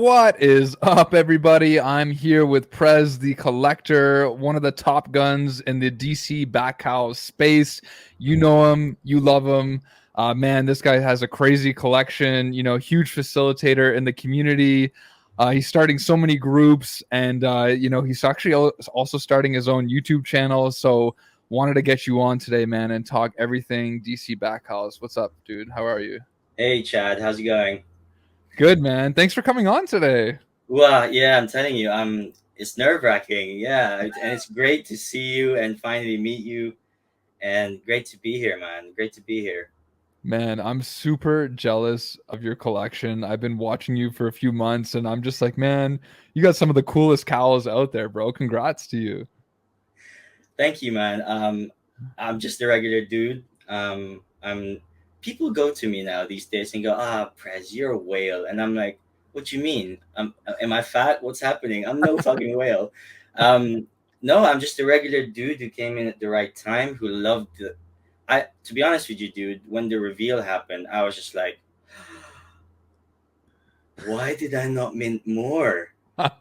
What is up, everybody? I'm here with Prez the Collector, one of the top guns in the DC back house space. You know him, you love him. Man, this guy has a crazy collection, huge facilitator in the community. He's starting so many groups, and, he's actually also starting his own YouTube channel. So, wanted to get you on today, man, and talk everything DC back house. What's up, dude? How are you? Hey Chad, how's it going? Good, man. Thanks for coming on today. Well, yeah, I'm telling you, it's nerve-wracking. Yeah, and it's great to see you and finally meet you, and great to be here, man. Great to be here. Man, I'm super jealous of your collection. I've been watching you for a few months and I'm just like, man, you got some of the coolest cowls out there, bro. Congrats to you. Thank you, man. I'm just a regular dude. I'm People go to me now these days and go, Prez, you're a whale, and I'm like, what you mean? Am I fat? What's happening? I'm no fucking whale. Um, no, I'm just a regular dude who came in at the right time, who loved the. To be honest with you, dude, when the reveal happened, I was just like, why did I not mint more?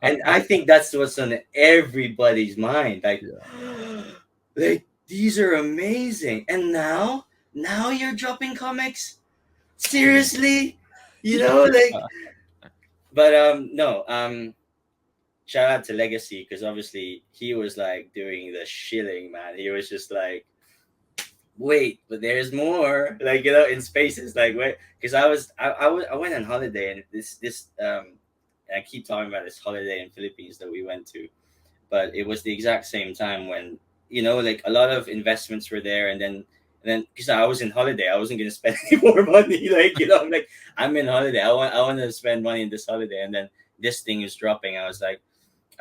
And I think that's what's on everybody's mind. Like, Yeah. like these are amazing. And now you're dropping comics? Seriously? You know, like, but no, shout out to Legacy, because obviously he was like doing the shilling, man. He was just like, wait, but there's more, like, in spaces, like, wait, because I went on holiday, and I keep talking about this holiday in Philippines that we went to, but it was the exact same time when, like, a lot of investments were there, and then because I was in holiday, I wasn't gonna spend any more money. Like, I'm like, I'm in holiday. I want to spend money in this holiday, and then this thing is dropping. I was like,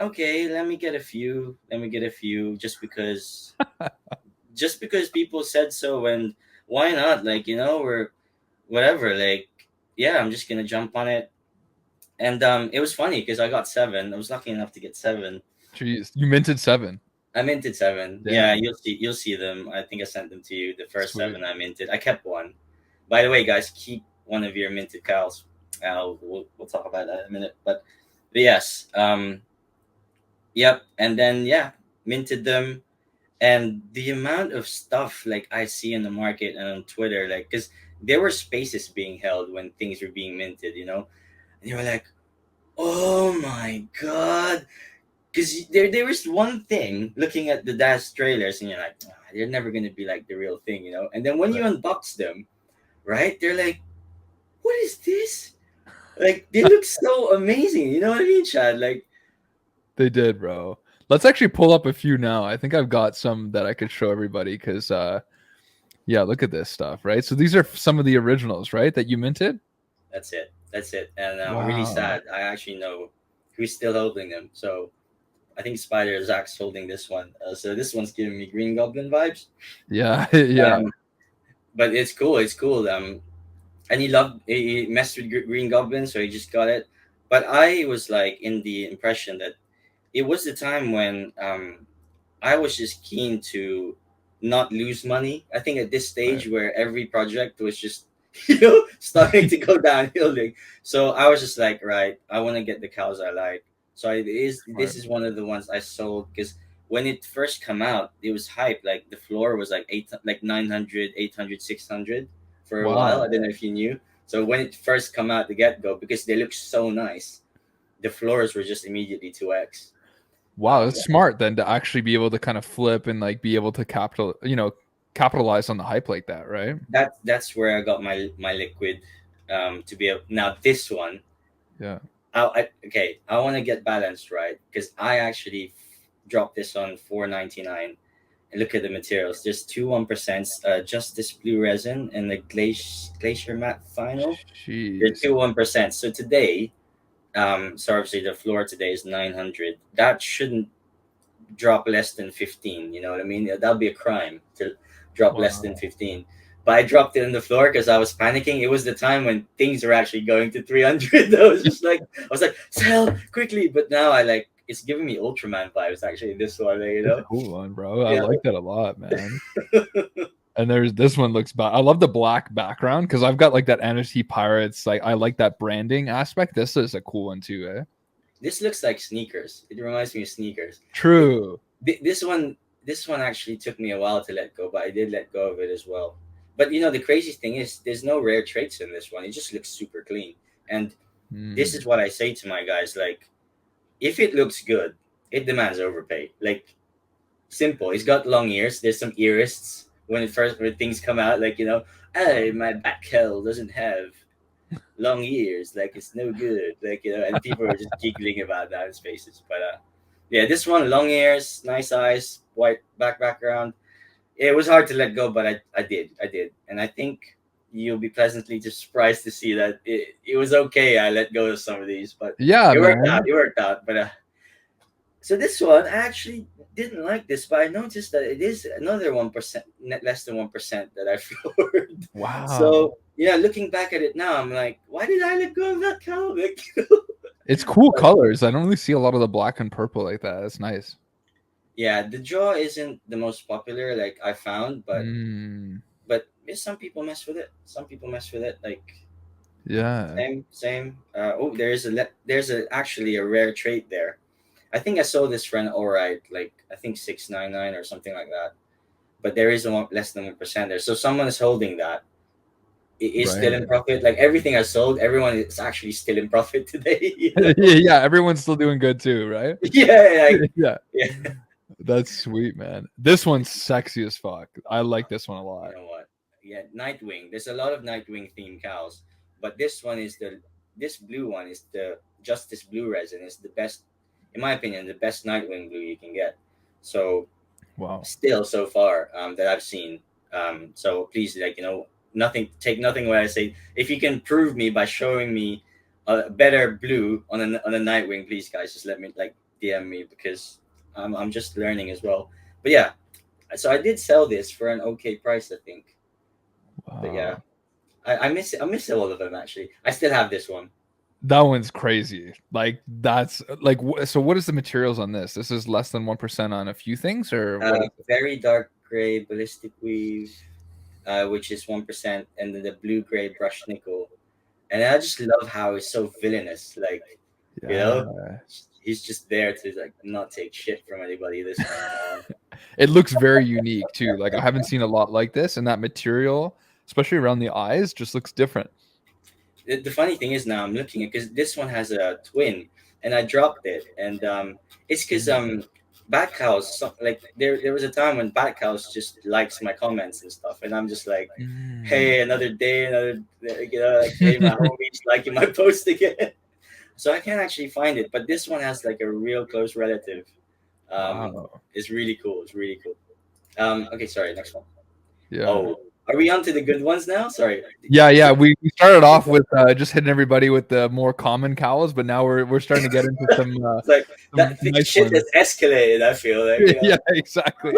okay, let me get a few. Let me get a few, just because people said so, and why not? Like, we're whatever. Like, yeah, I'm just gonna jump on it. And it was funny because I got seven. I was lucky enough to get seven. Jeez, you minted seven. I minted seven. Yeah, Damn. you'll see them. I think I sent them to you. The first Sweet. seven I minted. I kept one. By the way, guys, keep one of your minted cows. We'll talk about that in a minute. But yes, yep. And then, yeah, minted them. And the amount of stuff, like, I see in the market and on Twitter, like, because there were spaces being held when things were being minted, and you were like, oh my god. Because there was one thing looking at the dash trailers, and you're like, they're never going to be like the real thing, and then when you Right. unbox them, right, they're like, what is this? Like, they look so amazing, you know what I mean, Chad? Like, They did, bro. Let's actually pull up a few now. I think I've got some that I could show everybody because, yeah, look at this stuff, right? So these are some of the originals, right, that you minted? that's it. And I'm really Wow. sad. I actually know who's still holding them. So I think Spider Zach's holding this one. So this one's giving me Green Goblin vibes. Yeah, yeah. Um, but it's cool. It's cool. And he messed with Green Goblin, so he just got it. But I was like in the impression that it was the time when I was just keen to not lose money. I think at this Right. stage where every project was just starting to go downhill. So I was just like, right, I want to get the cows I like. So Right. this is one of the ones I sold, because when it first come out, it was hype. Like, the floor was like 900, 800, 600 for a while. I Wow. don't know if you knew. So when it first come out the get go, because they look so nice, the floors were just immediately 2x. Wow, it's smart then to actually be able to kind of flip and like be able to capitalize on the hype like that, right? That's where I got my liquid, to be able. Now this one, Yeah. okay, I want to get balanced, right? Because I actually dropped this on 4.99, and look at the materials. There's two 1%, Justice Blue resin and the Glacier Matte Final. They're Jeez. two 1%. So today, so obviously the floor today is 900. That shouldn't drop less than 15. You know what I mean? That'll be a crime to drop less than Wow. 15. But I dropped it on the floor because I was panicking. It was the time when things were actually going to 300. I was like, sell quickly. But now it's giving me Ultraman vibes, actually, this one, It's a cool one, bro. I Yeah. like that a lot, man. And there's this one looks bad. I love the black background because I've got like that NFT Pirates. Like I like that branding aspect. This is a cool one too, eh? This looks like sneakers. It reminds me of sneakers. It, True. this one, this one actually took me a while to let go, but I did let go of it as well. But you know, the crazy thing is, there's no rare traits in this one. It just looks super clean. And this Mm. is what I say to my guys: like, if it looks good, it demands overpay. Like, simple. He's got long ears. There's some earists when things come out, like, you know, hey, my back hell doesn't have long ears, like it's no good, like, you know, and people are just giggling about that in spaces. But yeah, this one, long ears, nice eyes, white background. It was hard to let go, but I did, and I think you'll be pleasantly just surprised to see that it was okay. I let go of some of these, but Yeah, it worked out. man. It worked out. But so this one, I actually didn't like this, but I noticed that it is another 1%, less than 1% that I floored. Wow. So yeah, looking back at it now, I'm like, why did I let go of that comic? It's cool colors. I don't really see a lot of the black and purple like that. That's nice. Yeah, the draw isn't the most popular, like I found, but Mm. some people mess with it. Some people mess with it. Like, Yeah. same. Oh, there's actually a rare trait there. I think I sold this for an alright, like I think 699 or something like that. But there is a less than 1% there. So someone is holding that. It is still Right. in profit. Like, everything I sold, everyone is actually still in profit today. You Yeah, know? yeah, everyone's still doing good too, right? Yeah, like, Yeah. yeah. That's sweet, man. This one's sexy as fuck. I like this one a You lot. know what? Yeah, Nightwing. There's a lot of Nightwing themed cows, but this blue one is the Justice Blue resin. Is the best, in my opinion, the best Nightwing blue you can get. So Wow. still so far, that I've seen. So please, like, you know, take nothing what I say. If you can prove me by showing me a better blue on a Nightwing, please, guys, just let me, like, DM me, because I'm just learning as well. But yeah, so I did sell this for an okay price, I think. But yeah, Wow. I miss all of them actually. I still have this one. That one's crazy. Like that's like so what is the materials on this? This is less than 1% on a few things or what is it? Very dark gray ballistic weave, which is 1%, and then the blue gray brushed nickel. And I just love how he's so villainous. Like, you know, Yeah. he's just there to, like, not take shit from anybody. This one. It looks very unique too. Like I haven't seen a lot like this and that material, especially around the eyes, just looks different. The funny thing is, now I'm looking at, because this one has a twin, and I dropped it, and it's because Batcows, like, there was a time when Batcows just likes my comments and stuff, and I'm just like, Mm. hey, another day, another, you know, like, hey, my homies liking my post again. So I can't actually find it, but this one has like a real close relative. Wow. It's really cool. It's really cool. Okay, sorry, next one. Yeah. Oh, are we on to the good ones now? Sorry. Yeah, yeah. We started off with just hitting everybody with the more common cows, but now we're starting to get into It's like some nice shit ones. has escalated. I feel like, you Yeah, know, exactly.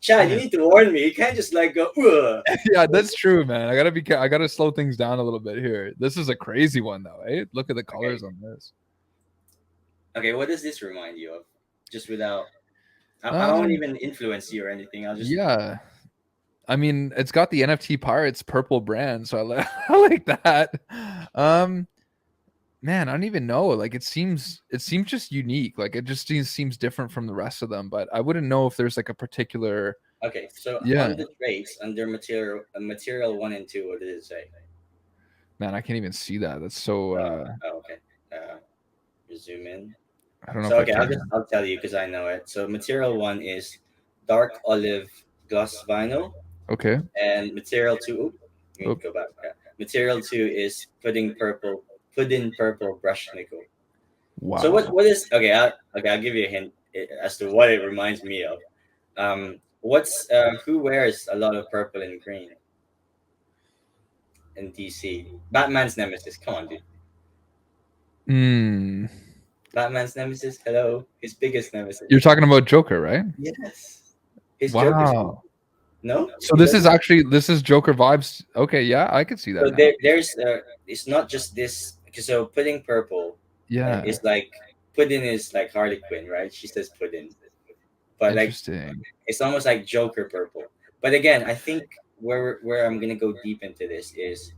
Chad, you need to warn me. You can't just, like, go. Ugh. Yeah, that's true, man. I gotta slow things down a little bit here. This is a crazy one though, eh? Look at the Okay, colors on this. okay. What does this remind you of? Just without, I won't Um, even influence you or anything. I'll just. yeah. I mean, it's got the NFT Pirates purple brand, so I like I like that. Um, man, I don't even know. Like it seems just unique. Like it just seems different from the rest of them, but I wouldn't know if there's like a particular Okay, so yeah. on the traits under material 1 and 2, what did it say? Man, I can't even see that. That's so Okay. Uh, Zoom in. I don't know So if I okay, can. I'll tell you because I know it. So material 1 is dark olive gloss vinyl, Okay. and material 2. Oop, let me Oh, go back. Material 2 is pudding purple brushed nickel. So wow. what is okay? I'll give you a hint, as to what it reminds me of. What's who wears a lot of purple and green in DC? Batman's nemesis. Come on, dude. Hmm. Batman's nemesis. Hello, his biggest nemesis. You're talking about Joker, right? Yes, his Joker suit. Wow. No, So he this is doesn't. actually this is Joker vibes. Okay, yeah, I could see that So now. there's it's not just this. Because so pudding purple, Yeah, is like, pudding is like Harley Quinn, right? She says pudding, but like, interesting. it's almost like Joker purple. But again, I think where I'm gonna go deep into this is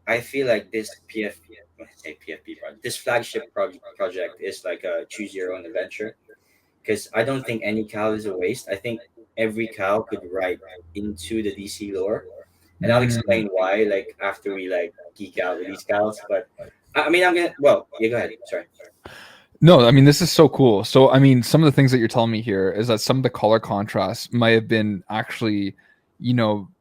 I feel like this I say PFP project, this flagship project is like a choose your own adventure, because I don't think any cow is a waste. I think every cow could write into the DC lore, and I'll Mm. explain why like after we like geek out with these cows. But I mean, I'm gonna well, yeah, go ahead. Sorry. No, I mean this is so cool. So I mean some of the things that you're telling me here is that some of the color contrasts might have been actually,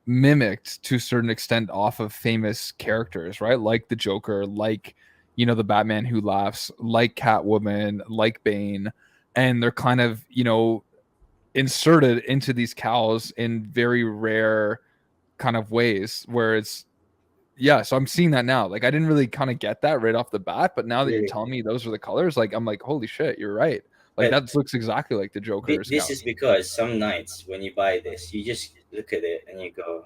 mimicked to a certain extent off of famous characters, right? Like the Joker, like the Batman Who Laughs, like Catwoman, like Bane, and they're kind of, inserted into these cows in very rare kind of ways where it's yeah, so I'm seeing that now. Like I didn't really kind of get that right off the bat, but now that you're Really. telling me those are the colors, like I'm like, holy shit, you're right. Like But that looks exactly like the Joker's this is cows. because some nights when you buy this, you just look at it and you go,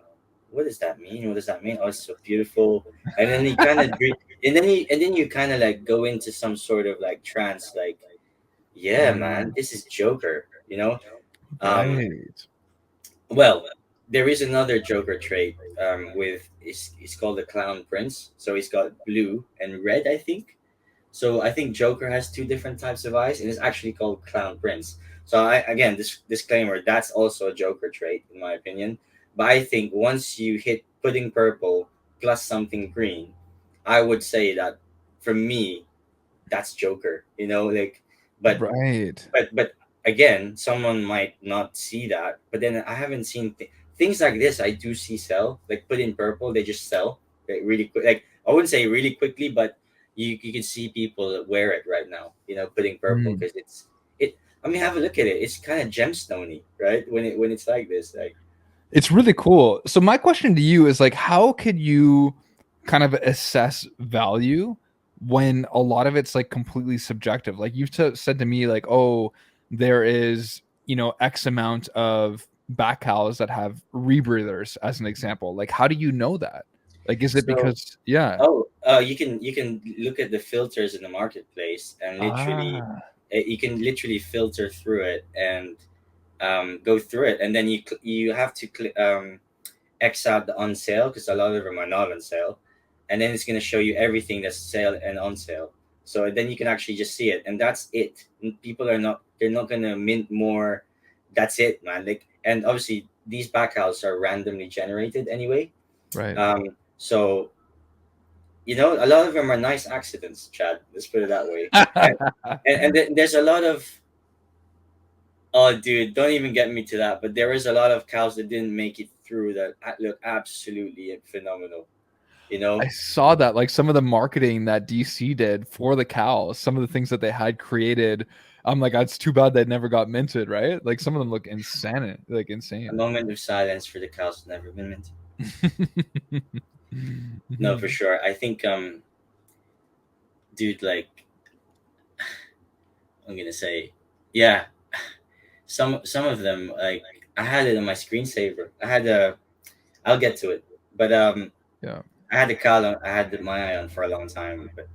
"What does that mean? What does that mean? Oh, it's so beautiful." And then you kind of dream, and then you kind of like go into some sort of like trance, like, "Yeah, man, Mm, this is Joker," you know. Um, right. well, there is another Joker trait. With it's called the Clown Prince. So he's got blue and red, I think. So I think Joker has two different types of eyes, and it's actually called Clown Prince. So I again, this disclaimer, that's also a Joker trait in my opinion. But I think once you hit pudding purple plus something green, I would say that for me, that's Joker. Like, but Right. but again, someone might not see that. But then I haven't seen things like this. I do see sell like put in purple. They just sell like really quick. Like I wouldn't say really quickly, but you can see people that wear it right now. Putting purple Mm. because it. I mean, have a look at it. It's kind of gemstony, right? When it's like this, like It's really cool. So my question to you is like, how could you kind of assess value when a lot of it's like completely subjective? Like you've said to me, like, oh, there is X amount of back cows that have rebreathers, as an example. Like, how do you know that? Like, is it so. because yeah? Oh, you can look at the filters in the marketplace and literally, Ah, you can literally filter through it and go through it, and then you have to X out the on sale because a lot of them are not on sale, and then it's going to show you everything that's sale and on sale. So then you can actually just see it, and that's it. People they're not going to mint more. That's it, man. Like, and obviously these backhouses are randomly generated anyway. right. So a lot of them are nice accidents, Chad. Let's put it that way. And there's a lot of, oh, dude, don't even get me to that. But there is a lot of cows that didn't make it through that look absolutely phenomenal. You I know, saw that, like some of the marketing that DC did for the cows, some of the things that they had created. I'm like, it's too bad they never got minted, right? Like some of them look insane, like a insane. moment of silence for the cows has never been meant. No, for Mhm. sure. I think, dude, like I'm gonna say, yeah, some of them like I had it on my screensaver. I'll get to it, but Yeah. I had the cow. I had my eye on for a long time, but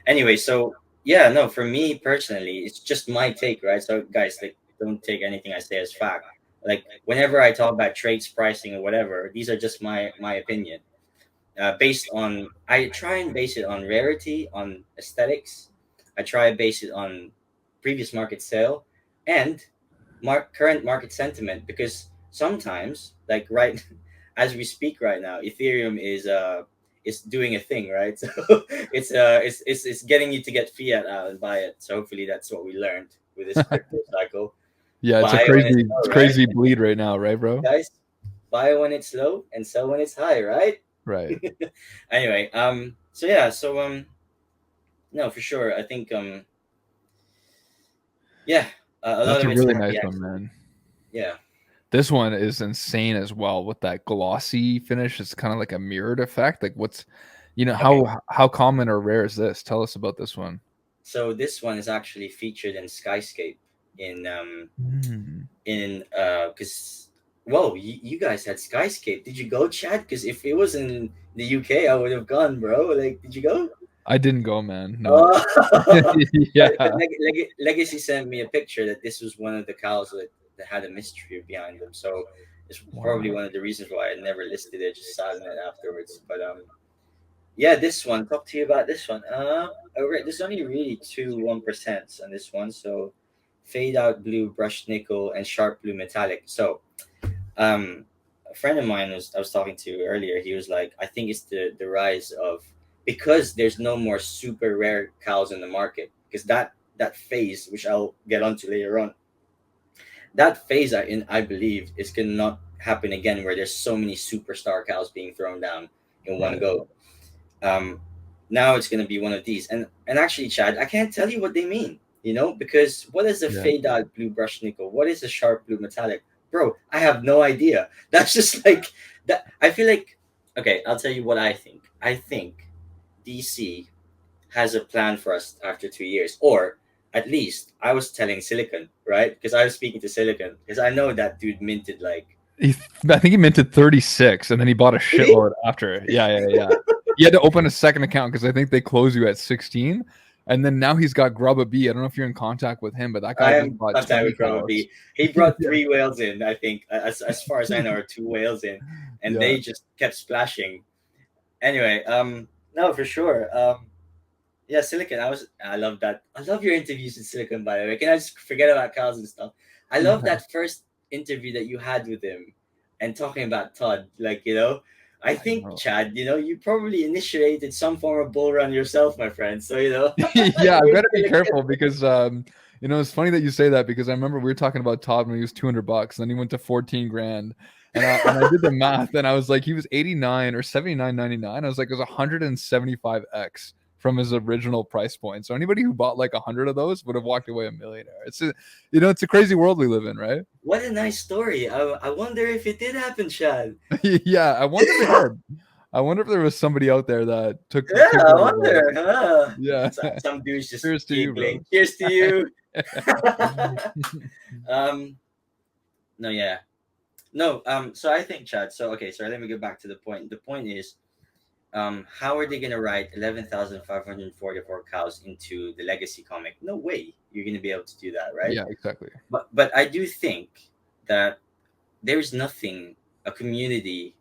anyway, so yeah, no, for me personally, it's just my take, right? So guys, like, don't take anything I say as fact. Like, whenever I talk about trades pricing or whatever, these are just my opinion. Based on, I try and base it on rarity, on aesthetics. I try and base it on previous market sale and current market sentiment, because sometimes, like, right as we speak right now, Ethereum is doing a thing, right? So it's getting you to get fiat out and buy it. So hopefully that's what we learned with this crypto cycle. Yeah, it's a Buy when it's crazy, low, it's right, crazy bleed right now, right, bro? guys? Buy when it's low and sell when it's high, right? Right. Anyway, so yeah, so no, for sure, I think yeah, a lot That's of a it's really gonna nice be one, accident. man. Yeah. This one is insane as well with that glossy finish. It's kind of like a mirrored effect. Like what's, Okay. how common or rare is this? Tell us about this one. So this one is actually featured in Skyscape in Hmm. because whoa, you guys had Skyscape. Did you go, Chad? Because if it was in the UK, I would have gone, bro. Like, did you go? I didn't go, man. No. Oh, but Yeah. Legacy sent me a picture that this was one of the cows that had a mystery behind them. So It's probably Wow. one of the reasons why I never listed it, just sat on it afterwards. But yeah, this one. Talk to you about this one. Alright, there's only really two 1% on this one. So, fade out blue brushed nickel and sharp blue metallic. So, um, a friend of mine was I was talking to earlier. He was like, I think it's the rise of, because there's no more super rare cows in the market, because that phase, which I'll get onto later on, that phase I believe is gonna not happen again, where there's so many superstar cows being thrown down in one Right. go. um, Now it's going to be one of these. And actually, Chad, I can't tell you what they mean, because what is a Yeah. fade out blue brush nickel? What is a sharp blue metallic? Bro, I have no idea. That's just like that. I feel like, okay, I'll tell you what I think. I think DC has a plan for us after 2 years, or at least I was telling Silicon, right? Because I was speaking to Silicon, because I know that dude minted like, He, I think he minted 36, and then he bought a did he? shitload after. Yeah, yeah, yeah. He had to open a second account because I think they close you at 16. And then now he's got Grubba B. I don't know if you're in contact with him, but that guy I just am bought contact 20 with cows. probably. He brought Yeah. three whales in, I think, as far as I know, or two whales in, and Yeah. they just kept splashing. Anyway, no, for sure. Yeah, Silicon. I love that. I love your interviews with Silicon. By the way, can I just forget about Carl's and stuff? I love Yeah. that first interview that you had with him, and talking about Todd. I I think know. Chad, you probably initiated some form of bull run yourself, my friend. So Yeah, I've you're got to be Silicon. careful because it's funny that you say that because I remember we were talking about Todd when he was 200 bucks, then he went to 14 grand. And I did the math and I was like he was 89 or 79.99. I was like it was 175x from his original price point. So anybody who bought like 100 of those would have walked away a millionaire. It's a crazy world we live in, right? What a nice story. I wonder if it did happen, Chad. Yeah, I wonder if it did. I wonder if there was somebody out there that Yeah, took I that advice. wonder. Huh? Yeah. Some dude's just Cheers to you, giggling. bro. Cheers to you. um, no, yeah. No, so I think, Chad, so okay, so let me go back to the point. The point is, how are they gonna write 11,544 cows into the legacy comic? No way you're gonna be able to do that, right? Yeah, exactly. But I do think that there's nothing a community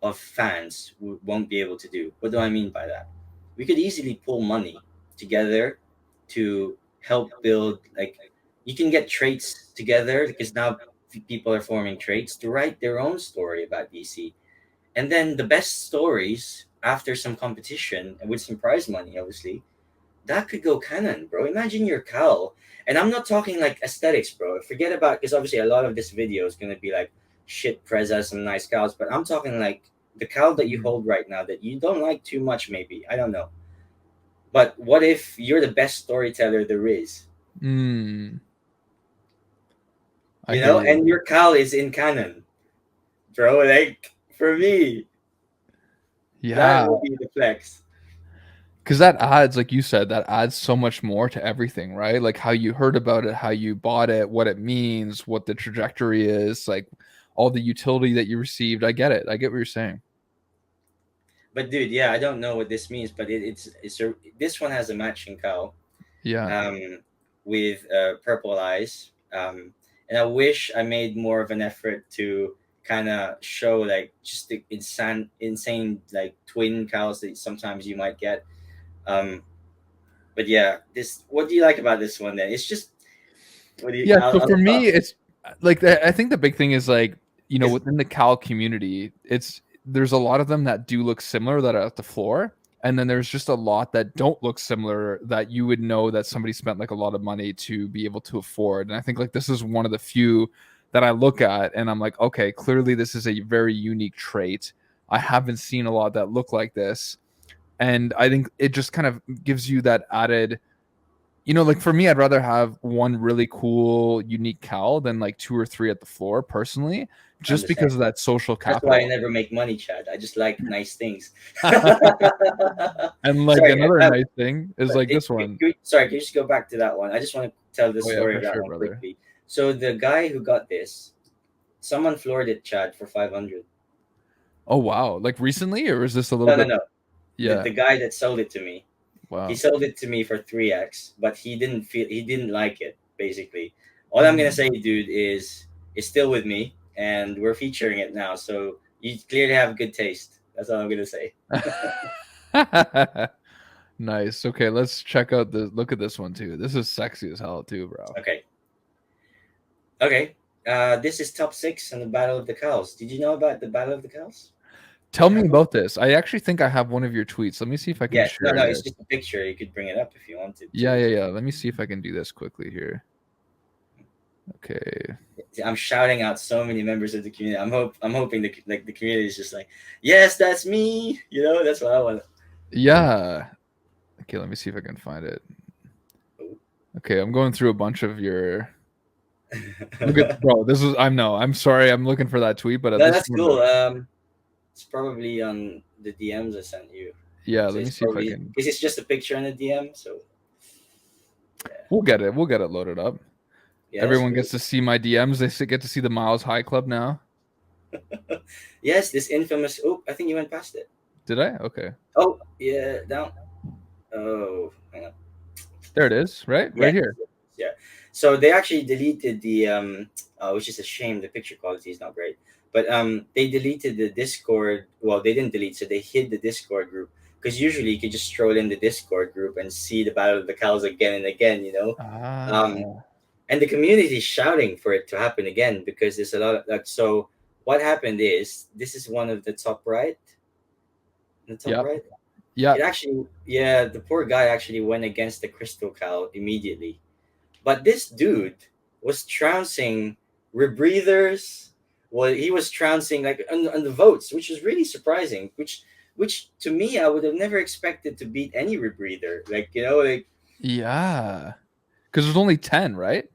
of fans won't be able to do. What do I mean by that? We could easily pull money together to help build, like, you can get traits together, because now people are forming traits to write their own story about DC. And then the best stories, after some competition and with some prize money, obviously, that could go canon, bro. Imagine your cowl. And I'm not talking like aesthetics, bro. Forget about, because obviously a lot of this video is gonna be like, shit, Prez has some nice cows, but I'm talking like the cow that you hold right now that you don't like too much, maybe. I don't know. But what if you're the best storyteller there is? Mm, I hear you. And your cow is in canon, bro. Like, for me, that Yeah, will be the flex. because that adds, like you said, that adds so much more to everything, right? Like how you heard about it, how you bought it, what it means, what the trajectory is, like all the utility that you received. I get it. I get what you're saying. But dude, yeah, I don't know what this means, but this one has a matching cow, Yeah. um, with purple eyes. And I wish I made more of an effort to kind of show like just the insane like twin cows that sometimes you might get. Um, but yeah, this. What do you like about this one? Then it's just, what do you? Yeah, so for I'll me, talk. it's like I think the big thing is like, Is within the Cal community, there's a lot of them that do look similar that are at the floor, and then there's just a lot that don't look similar that you would know that somebody spent like a lot of money to be able to afford. And I think like this is one of the few that I look at and I'm like, okay, clearly this is a very unique trait. I haven't seen a lot that look like this. And I think it just kind of gives you that added, like for me, I'd rather have one really cool, unique cowl than like two or three at the floor personally, I'm just the same. because of that social That's why I capital. never make money, Chad. I just like nice things. And like Sorry, another nice thing is like this one. sorry, can you just go back to that one? I just want to tell the Oh yeah, story for of that sure, one brother. quickly. So the guy who got this, someone floored it, Chad, for 500. Oh wow. Like recently, or is this a little No, no, bit? no. Yeah. The guy that sold it to me, he Wow. sold it to me for 3x, but he didn't like it, basically. All I'm gonna Mm. say, dude, is it's still with me. and we're featuring it now. So you clearly have good taste. That's all I'm gonna say. Nice. Okay, let's check out the look at this one too. This is sexy as hell too, bro. Okay. Okay. This is top six on the Battle of the Cowls. Did you know about the Battle of the Cowls? Tell What me happened? about this. I actually think I have one of your tweets. Let me see if I can Yeah. No, share no. It's this. just a picture. You could bring it up if you wanted Yeah, to. yeah, yeah. Let me see if I can do this quickly here. Okay. See, I'm shouting out so many members of the community. I'm hoping the community is just like, yes, that's me. You know, that's what I want. Yeah. Okay, let me see if I can find it. Okay, I'm going through a bunch of your look at bro. This is I'm no. I'm sorry. I'm looking for that tweet, but No, this that's one of cool. It's probably on the DMs I sent you. yeah. So Let me it's see if I probably can. because it's just a picture in the DM. So We'll get it. We'll get it loaded up. yeah, that's Everyone cool. gets to see my DMs. Get to see the Miles High Club now. Yes, this infamous. Oh, I think you went past it. Did I? Okay. Oh, yeah, down. Oh, hang on. There it is. Right, Yeah, right here. yeah. So they actually deleted the which is a shame. The picture quality is not great, but they deleted the Discord. Well, they didn't delete, so they hid the Discord group because usually you could just stroll in the Discord group and see the Battle of the Cows again and again. You know, um, Ah. and the community is shouting for it to happen again because there's a lot of like. So what happened is this is one of the top right, the top Yep. right. It Yep. actually, yeah, the poor guy actually went against the Crystal Cow immediately. But this dude was trouncing rebreathers. Well, he was trouncing like on the votes, which is really surprising. Which to me, I would have never expected to beat any rebreather. Like you know, like Yeah. Because there's only 10, right?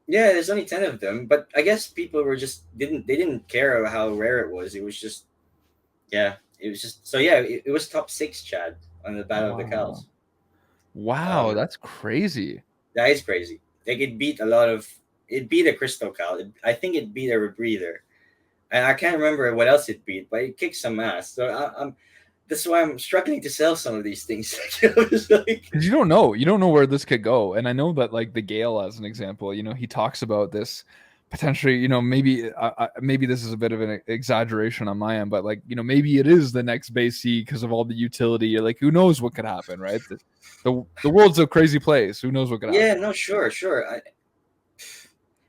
yeah, there's only 10 of them, but I guess people were just didn't care how rare it was. It was just yeah, it was just so yeah. It was top six, Chad, on the Battle of the Wow. Cows. Wow, Um, that's crazy. that is crazy. Like it beat a lot of it beat a Crystal Cow. I think it beat a rebreather. And I can't remember what else it beat, but it kicked some ass. So I'm that's why I'm struggling to sell some of these things. It's like, Because you don't know where this could go. And I know that like the Gale, as an example, he talks about this potentially, maybe this is a bit of an exaggeration on my end, but like, maybe it is the next base C because of all the utility. You're like, who knows what could happen, right? The world's a crazy place. Who knows what could yeah, happen? no, sure, sure.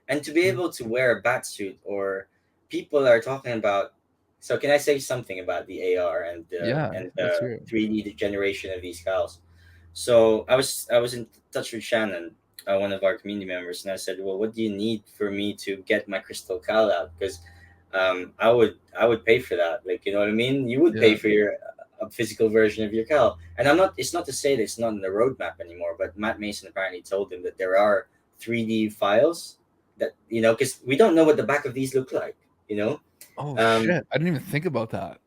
And to be able to wear a bat suit, or people are talking about. So can I say something about the AR Yeah, and let's the hear it. 3D generation of these cows? So I was in touch with Shannon, one of our community members, and I said, "Well, what do you need for me to get my crystal cow out? Because I would pay for that. Like you know what I mean? You would pay Yeah. for your a physical version of your cow. And I'm not. It's not to say that it's not in the roadmap anymore. But Matt Mason apparently told him that there are 3D files that because we don't know what the back of these look like. You know. Oh Um, shit. I didn't even think about that.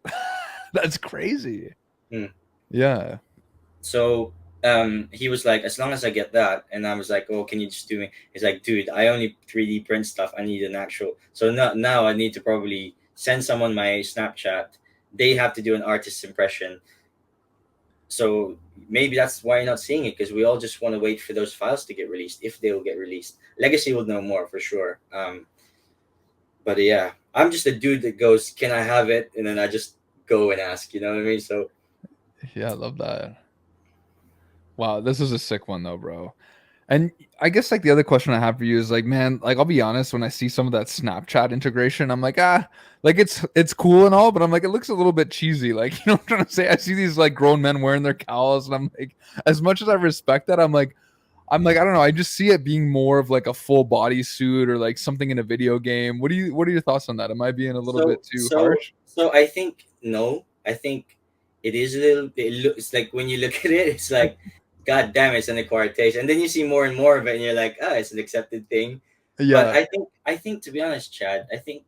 That's crazy. hmm. Yeah. So he was like, as long as I get that, and I was like, oh, can you just do me? He's like, dude, I only 3D print stuff. I need an actual. So now I need to probably send someone my Snapchat. They have to do an artist's impression. So maybe that's why you're not seeing it because we all just want to wait for those files to get released if they will get released. Legacy will know more for sure. But yeah, I'm just a dude that goes, can I have it? And then I just go and ask. You know what I mean? So Yeah, I love that. Wow, this is a sick one though, bro. And I guess like the other question I have for you is like, man, like I'll be honest, when I see some of that Snapchat integration, I'm like, like it's cool and all, but I'm like, it looks a little bit cheesy. Like, what I'm trying to say? I see these like grown men wearing their cowls, and I'm like, as much as I respect that, I'm like, I don't know, I just see it being more of like a full body suit or like something in a video game. What are your thoughts on that? Am I being a little So bit too so harsh? so I think no. I think it is a little. It's like when you look at it, it's like, God damn, it's an acquired taste, and then you see more and more of it, and you're like, ah, it's an accepted thing. But Yeah. I think to be honest, Chad, I think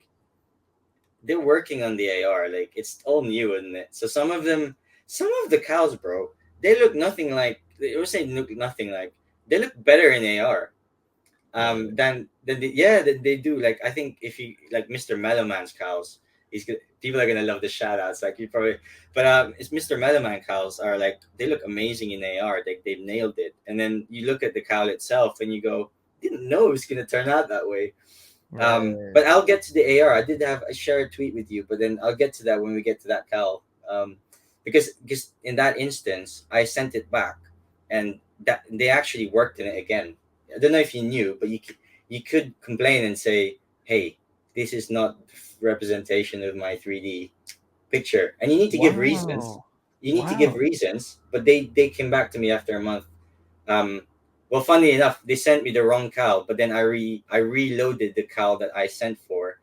they're working on the AR. Like it's all new, isn't it? So some of the cows, bro, they look nothing like. They would say look nothing like. They look better in AR Really? than yeah they do. Like I think if you like Mr. Mellowman's cows, people are gonna love the shout outs. Like you probably, but it's Mr. Mellowman cows are like they look amazing in AR. They've nailed it. And then you look at the cow itself and you go, didn't know it was gonna turn out that way. Right. But I'll get to the AR. I did have I share a tweet with you, but then I'll get to that when we get to that, Cal. Because in that instance, I sent it back, and that they actually worked in it again. I don't know if you knew, but you could complain and say, "Hey, this is not representation of my 3D picture," and you need to give reasons. Wow. You need to give Wow. reasons, but they came back to me after a month. um, well, funny enough, they sent me the wrong cow, but then I reloaded the cow that I sent for,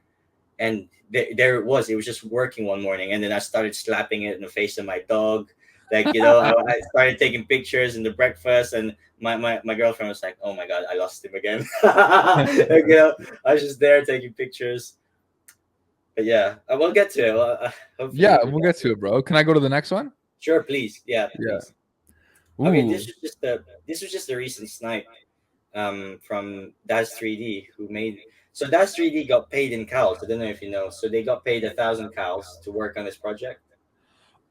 and there it was. It was just working one morning, and then I started slapping it in the face of my dog. Like, I started taking pictures in the breakfast, and my girlfriend was like, "Oh my god, I lost him again." Like, I was just there taking pictures. But yeah, we'll get to it. Well, Yeah, hopefully we're we'll done get with to it. it, bro. Can I go to the next one? Sure, please. Yeah, Yeah. please. Okay, Ooh. this was just a recent snipe from Das 3D who made. So Das 3D got paid in cows. I don't know if you know. So they got paid 1,000 cows to work on this project.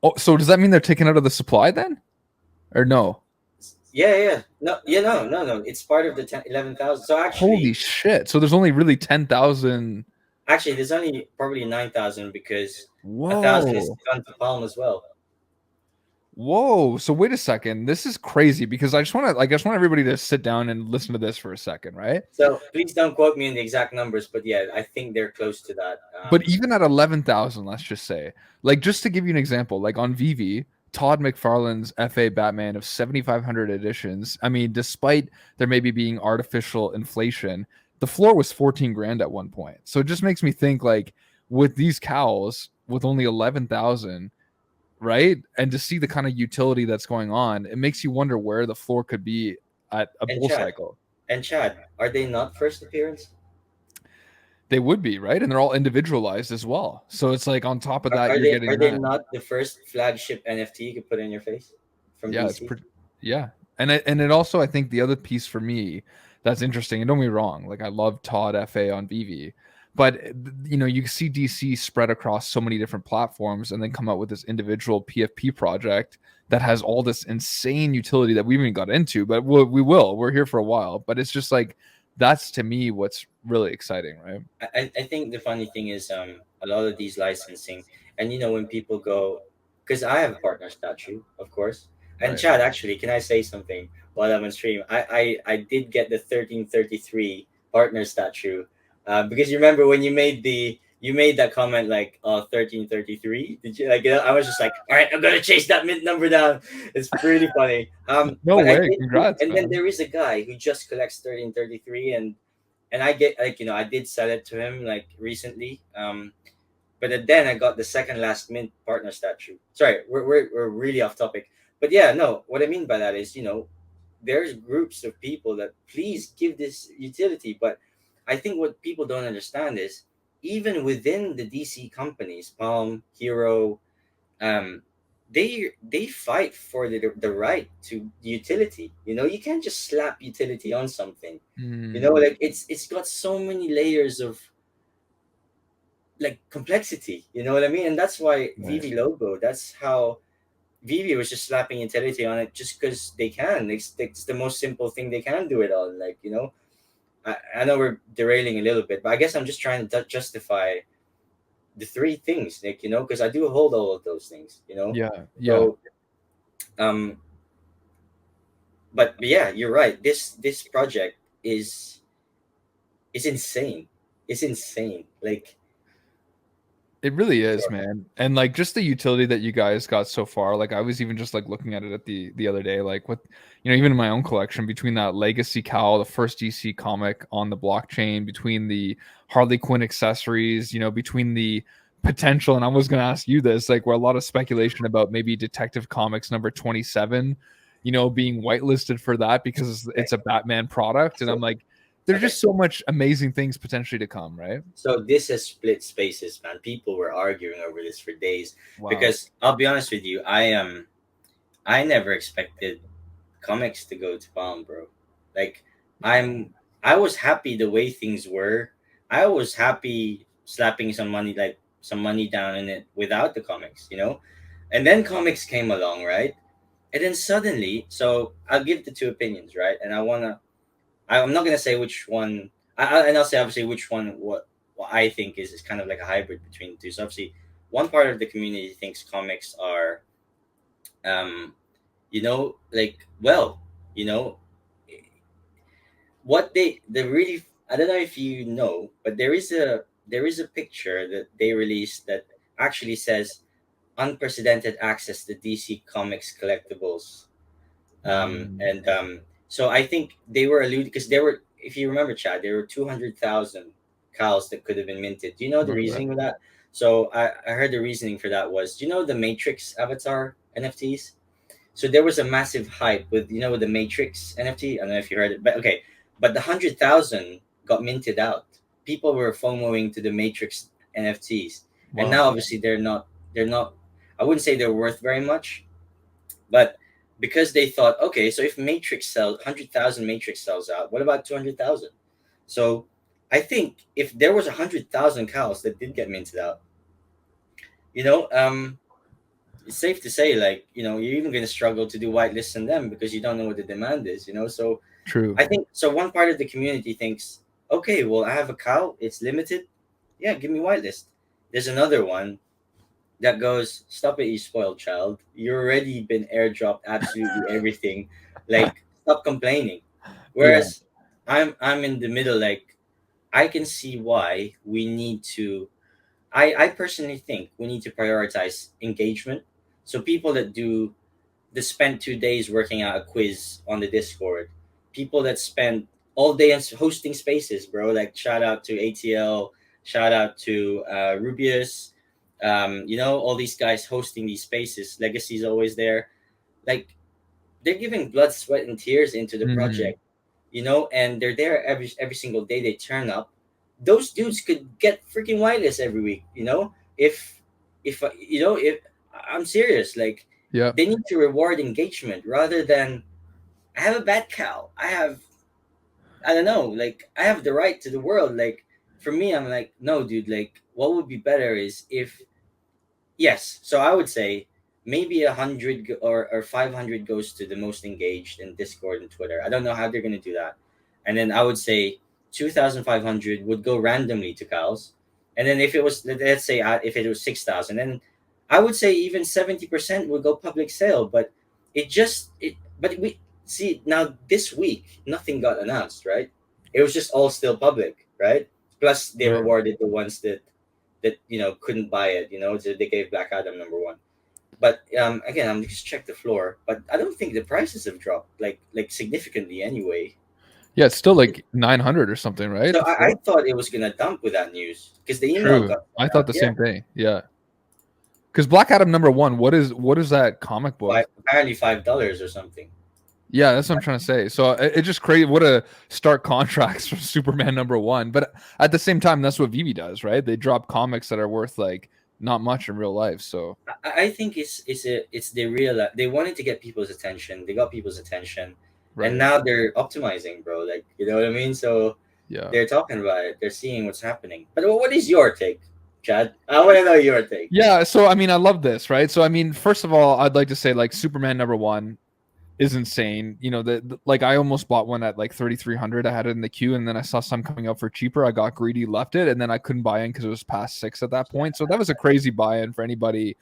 Oh, so does that mean they're taken out of the supply then? Or no? Yeah, yeah. No, yeah, no. It's part of the 11,000. So Holy shit. So there's only really 10,000. actually, there's only probably 9,000 because 1,000 is Whoa. gone to Palm as well. Whoa. So wait a second. This is crazy because I just want everybody to sit down and listen to this for a second, right? So please don't quote me on the exact numbers, but yeah, I think they're close to that. But even at 11,000, let's just say, like, just to give you an example, like on Vivi, Todd McFarlane's FA Batman of 7,500 editions, I mean, despite there maybe being artificial inflation, the floor was 14 grand at one point. So it just makes me think, like, with these cows, with only 11,000, right? And to see the kind of utility that's going on, it makes you wonder where the floor could be at a And bull Chad, cycle. are they not first appearance? They would be, right? And they're all individualized as well. So it's like on top of Are, that, are you're they getting are they that. not the first flagship NFT you could put in your face from Yeah, it's DC? pretty. Yeah, and it also, I think the other piece for me that's interesting. And don't get me wrong, like I love Todd Fa on VV, but you see DC spread across so many different platforms, and then come out with this individual PFP project that has all this insane utility that we haven't even got into. But we will. We're here for a while. But it's just like that's to me what's really exciting, right? I think the funny thing is a lot of these licensing, and when people go, because I have a partner statue, of course. And Right. Chad, actually, can I say something while I'm on stream? I did get the 1333 partner statue, because you remember when you made that comment like 1333. Did you, like, I was just like, all right, I'm gonna chase that mint number down. It's pretty funny. No But I way. did, Congrats, and then man. there is a guy who just collects 1333, and I get, like, I did sell it to him like recently. But then I got the second last mint partner statue. Sorry, we're really off topic. But yeah, no, what I mean by that is, there's groups of people that please give this utility. But I think what people don't understand is even within the DC companies, Palm, Hero, um, they fight for the right to utility. You can't just slap utility on something. Mm, Like, it's got so many layers of, like, complexity. You know what I mean? And that's why right. Vivi logo. That's how Vivi was just slapping utility on it just because they can. It's the most simple thing they can do it on. Like, I know we're derailing a little bit, but I guess I'm just trying to justify the three things, like, because I do hold all of those things. Yeah. Yeah. So, um, but yeah, you're right. This project is insane. It's insane. Like, It really is, man. And like just the utility that you guys got so far. Like I was even just like looking at it at the other day, like with even in my own collection, between that Legacy Cowl, the first DC comic on the blockchain, between the Harley Quinn accessories, between the potential, and I was gonna ask you this, like where a lot of speculation about maybe Detective Comics number 27, being whitelisted for that because okay, it's a Batman product. And so I'm like, there's okay, just so much amazing things potentially to come, right? so this has split spaces, man. People were arguing over this for days Wow. because I'll be honest with you, I never expected comics to go to bomb, bro. Like, I'm I was happy the way things were. I was happy slapping some money down in it without the comics. And then comics came along, right? And then suddenly, so I'll give the two opinions, right? And I'm not gonna say which one and I'll say obviously which one what I think is kind of like a hybrid between the two. So obviously, one part of the community thinks comics are, um, like, well, you know, what they really. I don't know if you know, but there is a picture that they released that actually says unprecedented access to DC Comics collectibles. Mm, And So I think they were alluding because there were, if you remember, Chad, there were 200,000 cows that could have been minted. Do you know the remember that? reasoning with that? So I heard the reasoning for that was, do you know the Matrix Avatar NFTs? So there was a massive hype with, with the Matrix NFT. I don't know if you heard it, but okay. But the 100,000 got minted out. People were FOMOing to the Matrix NFTs, and Wow. now obviously they're not. They're not. I wouldn't say they're worth very much, but because they thought, okay, so if Matrix sells 100,000 Matrix sells out, what about 200,000? So I think if there was 100,000 cows that did get minted out, you know, it's safe to say, like, you're even going to struggle to do whitelists on them because you don't know what the demand is. So True. I think so. One part of the community thinks, okay, well, I have a cow, it's limited. Yeah, give me whitelist. There's another one that goes, stop it, you spoiled child. You already been airdropped absolutely everything. Like, stop complaining. Yeah. Whereas I'm in the middle, like, I can see why we need to I personally think we need to prioritize engagement. So people that spend 2 days working out a quiz on the Discord, people that spend all day hosting spaces, bro. Like, shout out to ATL, shout out to Rubius, all these guys hosting these spaces. Legacy's always there. Like, they're giving blood, sweat, and tears into the Hmm. project, and they're there every single day. They turn up. Those dudes could get freaking wireless every week, if I'm serious, like, Yep. they need to reward engagement rather than, I have a bad cow. I don't know, like, I have the right to the world. Like, for me, I'm like, no, dude. Like, what would be better is if, yes. So I would say maybe 100 or 500 goes to the most engaged in Discord and Twitter. I don't know how they're gonna do that. And then I would say 2,500 would go randomly to Cowls. And then if it was, let's say, if it was 6,000, then I would say even 70% would go public sale. But but we see now this week nothing got announced, right? It was just all still public, right? Plus they Right. rewarded the ones that couldn't buy it. So they gave Black Adam number one. But again, I'm just check the floor, but I don't think the prices have dropped like significantly anyway. Yeah, it's still like 900 or something, right? So The I floor. thought it was gonna dump with that news because the email True. got I sent thought out. the Yeah, same thing. Yeah. Because Black Adam number one, what is that comic book? apparently $5 or something. Yeah, that's what I'm trying to say. So it just crazy. What a stark contrast from Superman number one. But at the same time, that's what Vivi does, right? They drop comics that are worth like not much in real life. So I think it's the real, they wanted to get people's attention. They got people's attention, and right. now they're optimizing, bro. Like, you know what I mean? So Yeah. they're talking about it. They're seeing what's happening. But what is your take, Chad? I want to know your take. Yeah. So I mean, I love this, right? So I mean, first of all, I'd like to say like Superman number one is insane. Like I almost bought one at like 3,300. I had it in the queue, and then I saw some coming up for cheaper. I got greedy, left it, and then I couldn't buy in because it was past 6 at that point. So that was a crazy buy-in for anybody.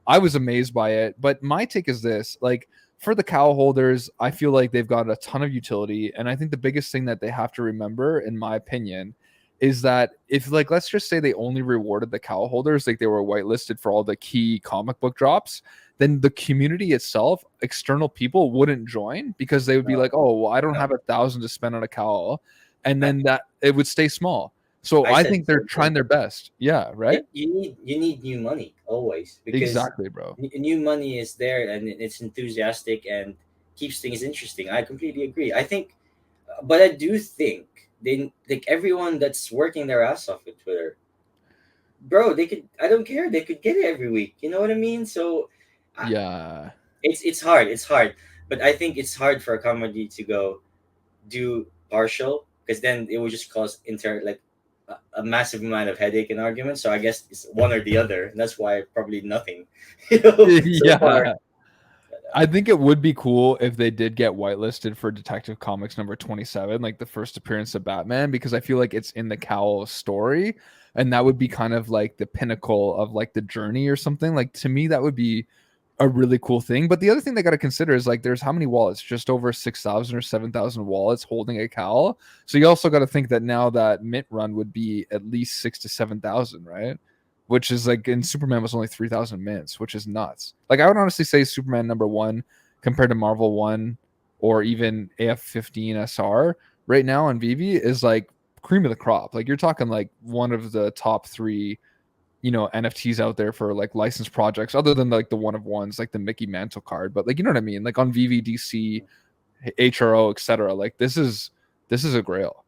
I was amazed by it. But my take is this: like for the cow holders, I feel like they've got a ton of utility, and I think the biggest thing that they have to remember, in my opinion, is that if like let's just say they only rewarded the cow holders, like they were whitelisted for all the key comic book drops, then the community itself, external people wouldn't join because they would be No, like, oh, well, I don't no. have 1,000 to spend on a cowl, and I, then that it would stay small. So I I said think the they're same trying thing. their best. Yeah, Yeah, right. you need new money always because Exactly, bro. new money is there and it's enthusiastic and keeps things interesting. I completely agree. I think, but I do think they like everyone that's working their ass off with Twitter, bro. They could. I don't care. They could get it every week. You know what I mean? So, I, Yeah. it's hard. It's hard. But I think it's hard for a comedy to go do partial because then it would just cause a massive amount of headache and argument. So I guess it's one or the other. And that's why probably nothing, so far. Yeah. I think it would be cool if they did get whitelisted for Detective Comics number 27, like the first appearance of Batman, because I feel like it's in the Cowl story, and that would be kind of like the pinnacle of like the journey or something. Like to me, that would be a really cool thing. But the other thing they got to consider is like there's how many wallets? Just over 6,000 or 7,000 wallets holding a Cowl. So you also got to think that now that mint run would be at least 6 to 7,000, right? Which is like in Superman was only 3,000 mints, which is nuts. Like I would honestly say Superman number one compared to Marvel one or even AF15 SR right now on Vivi is like cream of the crop. Like you're talking like one of the top three, NFTs out there for like licensed projects, other than like the one of ones, like the Mickey Mantle card. But like you know what I mean? Like on VVDC, HRO, etc. Like this is a grail.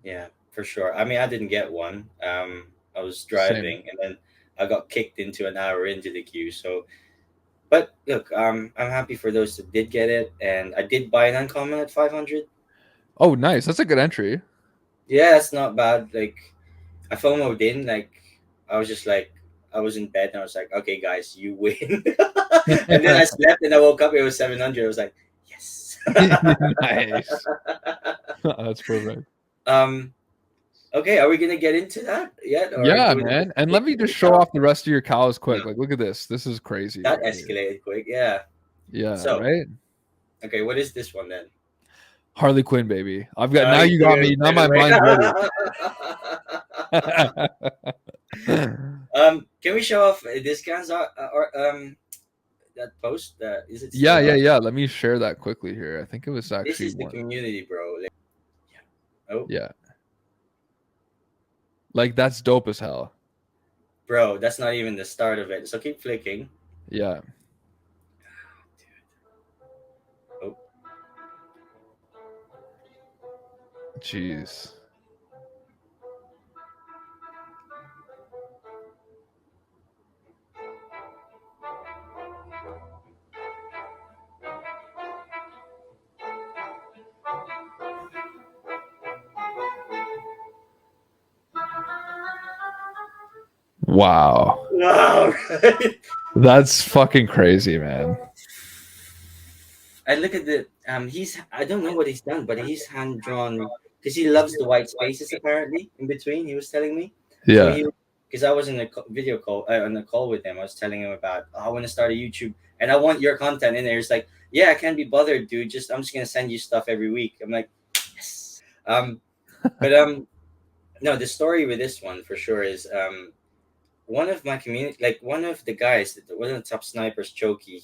Yeah, for sure. I mean, I didn't get one. I was Same. driving, and then I got kicked into an hour into the queue. So, but look, I'm happy for those that did get it, and I did buy an uncommon at 500. Oh, nice. That's a good entry. Yeah, that's not bad. Like, I FOMO'd in. Like, I was just like, I was in bed, and I was like, okay, guys, you win. And then I slept, and I woke up. It was 700. I was like, yes. Nice. That's perfect. um. Okay, are we gonna get into that yet, or Yeah, do we man. just And let stick me to the just show cow? off the rest of your cows quick. No, Like, look at this. This is crazy that right here. escalated quick. Yeah. Yeah, So, right? okay, what is this one then? Harley Quinn, baby. I've got now You you took got it me. Now right my away. mind's ready. Can we show off this guy's or that post? Is it Yeah, still yeah, up? yeah. Let me share that quickly here. I think it was This actually is the one. community, bro. Like, oh, Yeah. Like that's dope as hell. bro, that's not even the start of it. So keep flicking. Yeah. Oh, Jeez. Wow. wow! That's fucking crazy, man. I look at the He's I don't know what he's done, but he's hand drawn because he loves the white spaces apparently in between. He was telling me, so Yeah. he because I was in a video call on a call with him. I was telling him about, oh, I want to start a YouTube and I want your content in there. He's like, yeah, I can't be bothered, dude. I'm just gonna send you stuff every week. I'm like, yes. But no, the story with this one for sure is one of my community, like one of the guys, one of the top snipers, Choki.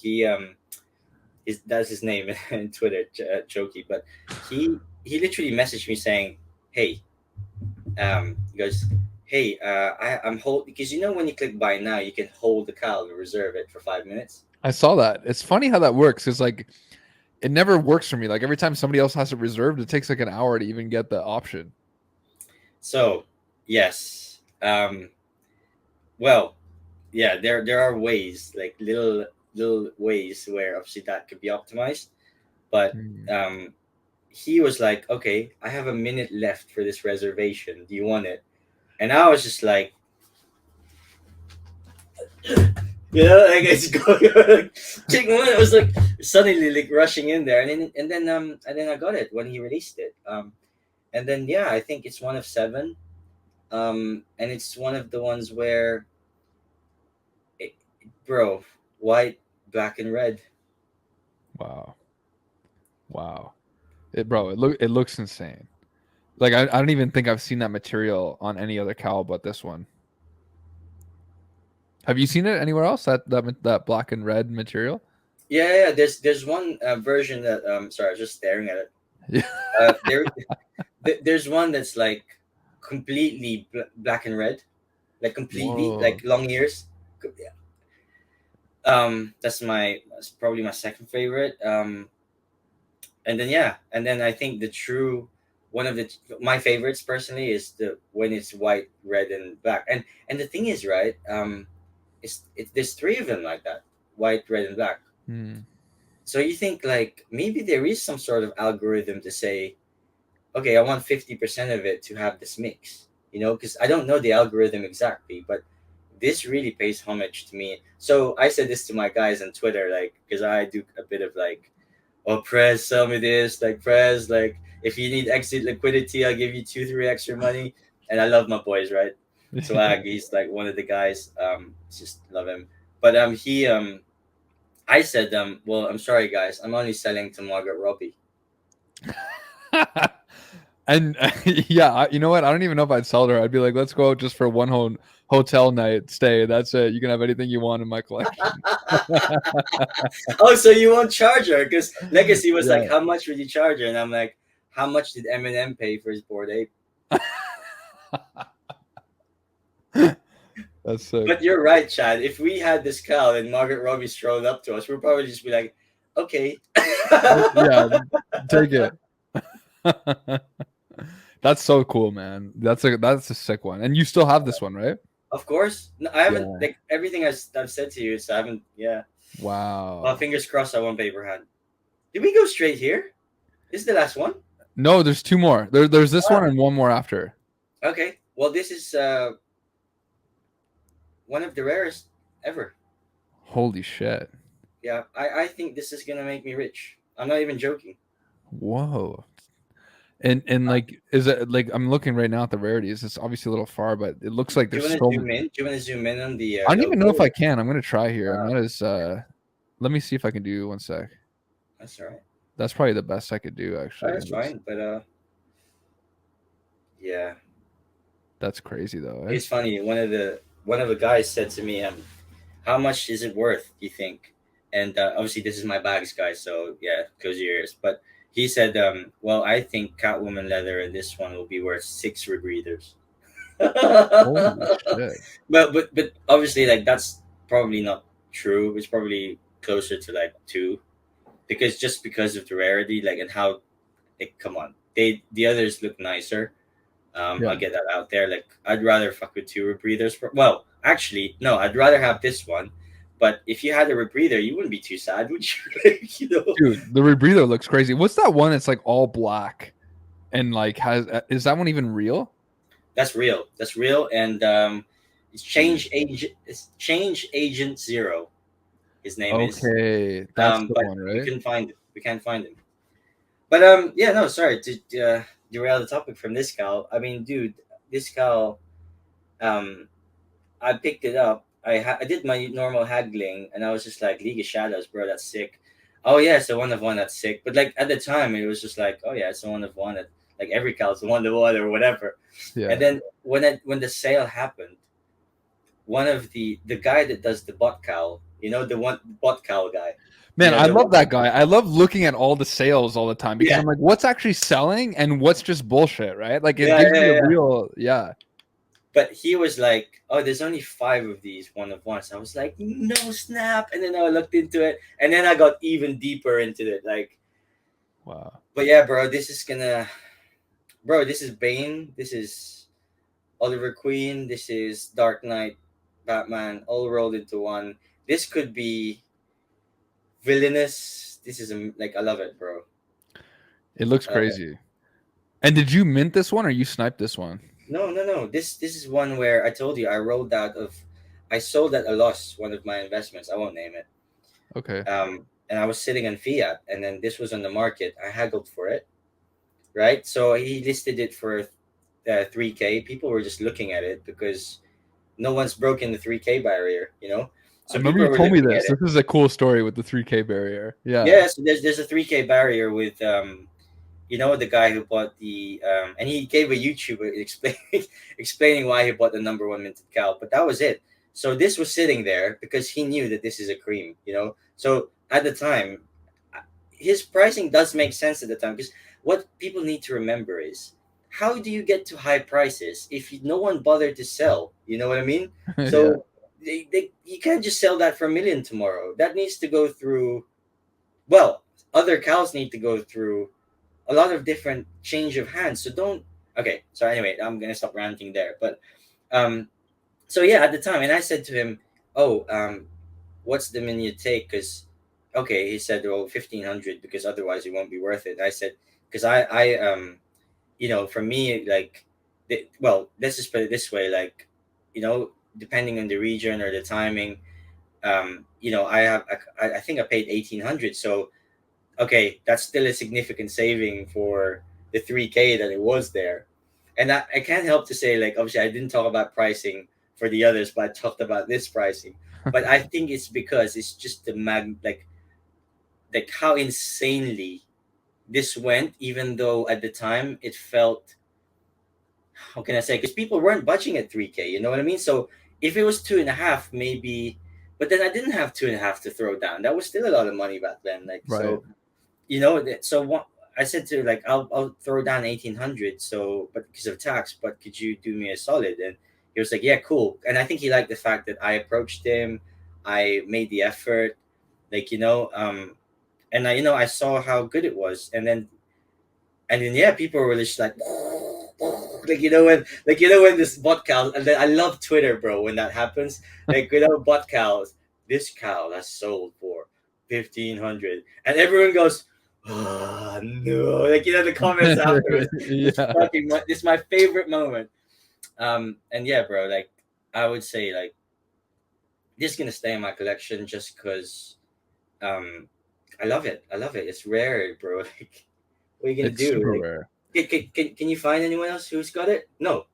That's his name in Twitter, Choki. But he literally messaged me saying, "Hey, he goes, hey, I'm hold because you know when you click buy now, you can hold the cow and reserve it for 5 minutes. I saw that. It's funny how that works. It's like it never works for me. Like every time somebody else has it reserved, it takes like an hour to even get the option. So yes, well, yeah, there are ways like little ways where obviously that could be optimized, but Hmm. he was like, okay, I have a minute left for this reservation. Do you want it? And I was just like, like it's going chick one. I was like suddenly like rushing in there, and then I got it when he released it. And then yeah, I think it's one of seven. And it's one of the ones where, it, bro, white, black, and red. Wow. Wow. It looks insane. Like I don't even think I've seen that material on any other cow but this one. Have you seen it anywhere else? That black and red material? Yeah. There's one version that sorry, I was just staring at it. Yeah. There there's one that's like completely black and red, like completely Whoa. like long ears. That's probably my second favorite. And then yeah, and then I think the true one of the my favorites personally is the when it's white, red, and black. And the thing is, right, there's three of them like that, white, red, and black. Hmm. So you think like maybe there is some sort of algorithm to say, okay, I want 50% of it to have this mix, because I don't know the algorithm exactly, but this really pays homage to me. So I said this to my guys on Twitter, like, because I do a bit of like, oh, Prez, sell me this, like, Prez, like, if you need exit liquidity, I'll give you 2, 3 extra money. And I love my boys, right? Swag, he's like one of the guys. Just love him. But I said, well, I'm sorry, guys, I'm only selling to Margaret Robbie. And yeah, you know what? I don't even know if I'd sell her. I'd be like, let's go out just for one hotel night stay. That's it. You can have anything you want in my collection. Oh, so you won't charge her? Because Legacy was like, Yeah, how much would you charge her? And I'm like, how much did Eminem pay for his Bored Ape? that's sick. But you're right, Chad. If we had this cow and Margaret Robbie strolled up to us, we'd probably just be like, okay. Yeah, take it. That's so cool, man. That's a sick one. And you still have this one, right? Of course. No, I haven't, Yeah. like, everything I've said to you, so I haven't, yeah. Well, Wow. fingers crossed I won't paper hand. Did we go straight here? This is the last one? No, there's two more. There's this one Ah, and one more after. okay. Well, this is one of the rarest ever. Holy shit. Yeah, I think this is going to make me rich. I'm not even joking. Whoa. And like, is it like I'm looking right now at the rarities? It's obviously a little far, but it looks like Do you there's want to so. zoom in? Do you want to zoom in on the I don't even know if logo? I can. I'm gonna try here. I'm Uh, not as. Let me see if I can do one sec. that's all right. That's probably the best I could do. Actually, That's fine. But yeah, that's crazy though. Eh? it's funny. One of the guys said to me, how much is it worth? Do you think? And obviously, this is my bags, guys. So yeah, close your ears. But he said, well, I think Catwoman leather and this one will be worth 6 rebreathers. Holy shit. But obviously, like, that's probably not true. It's probably closer to like 2, because just because of the rarity, like, and how, like, come on, the others look nicer. I'll Yeah. get that out there. Like, I'd rather fuck with 2 rebreathers. Well, actually, no, I'd rather have this one. But if you had a rebreather, you wouldn't be too sad, would you? Like, Dude, the rebreather looks crazy. What's that one? It's like all black and like has. Is that one even real? That's real. That's real. And it's Jeez. Change Agent Zero. His name is. Okay, that's the But one, we right? couldn't find it. We can't find him. But yeah, no, sorry to derail the topic from this cow. I mean, dude, this cow, um, I picked it up. I did my normal haggling, and I was just like, League of Shadows, bro, that's sick. Oh yeah, it's a one of one, that's sick. But like at the time, it was just like, oh yeah, it's a one of one. Like every cow's a one of one or whatever. Yeah. And then when the sale happened, one of the guy that does the bot cow, the one bot cow guy, Man, I the love one, that guy. I love looking at all the sales all the time because yeah, I'm like, what's actually selling and what's just bullshit, right? Like it yeah, gives me yeah, a yeah. real, yeah. But he was like, "Oh, there's only 5 of these one of ones." I was like, "No snap!" And then I looked into it, and then I got even deeper into it. Like, Wow. but yeah, bro, this is Bane, this is Oliver Queen, this is Dark Knight, Batman, all rolled into one. This could be villainous. This is like, I love it, bro. It looks I love it. crazy. And did you mint this one or you sniped this one? No, no, no. This is one where I told you I rolled out of, I sold at a loss one of my investments. I won't name it. Okay. And I was sitting on fiat, and then this was on the market. I haggled for it, right? So he listed it for 3K. People were just looking at it because no one's broken the 3K barrier. I So remember people you were told me looking at this. it. This is a cool story with the 3K barrier. Yeah. Yeah, so there's a 3K barrier with the guy who bought the and he gave a YouTuber explaining why he bought the number one minted cow, but that was it. So this was sitting there because he knew that this is a cream. So at the time, his pricing does make sense at the time, because what people need to remember is, how do you get to high prices if no one bothered to sell? You know what I mean? Yeah. So you can't just sell that for a million tomorrow. That needs to go through, well, other cows need to go through a lot of different change of hands. So don't. Okay, so anyway, I'm gonna stop ranting there. But um, so yeah, at the time, and I said to him, "Oh, what's the menu take?" Because okay, he said, "Oh, 1,500, because otherwise it won't be worth it." I said, "Because for me, like, well, let's just put it this way, like, you know." depending on the region or the timing. I think I paid 1,800. So okay, that's still a significant saving for the 3K that it was there. And I can't help to say, like, obviously I didn't talk about pricing for the others, but I talked about this pricing. But I think it's because it's just like how insanely this went, even though at the time it felt, how can I say, because people weren't budging at 3K, you know what I mean? So if it was two and a half, maybe, but then I didn't have two and a half to throw down. That was still a lot of money back then. Like, Right. so, so what I said to her, like, I'll throw down 1,800. So, but because of tax, but could you do me a solid? And he was like, yeah, cool. And I think he liked the fact that I approached him, I made the effort, like, and I saw how good it was. And then yeah, people were just like, when this bot cow, and then I love Twitter, bro, when that happens. Like, bot cows, this cow has sold for 1,500, and everyone goes, oh no, the comments afterwards. Yeah. This is my favorite moment. And yeah, bro, like, I would say, like, this is gonna stay in my collection just because um I love it. I love it. It's rare, bro. Like, what are you gonna It's do? super Like, rare. can you find anyone else who's got it? No.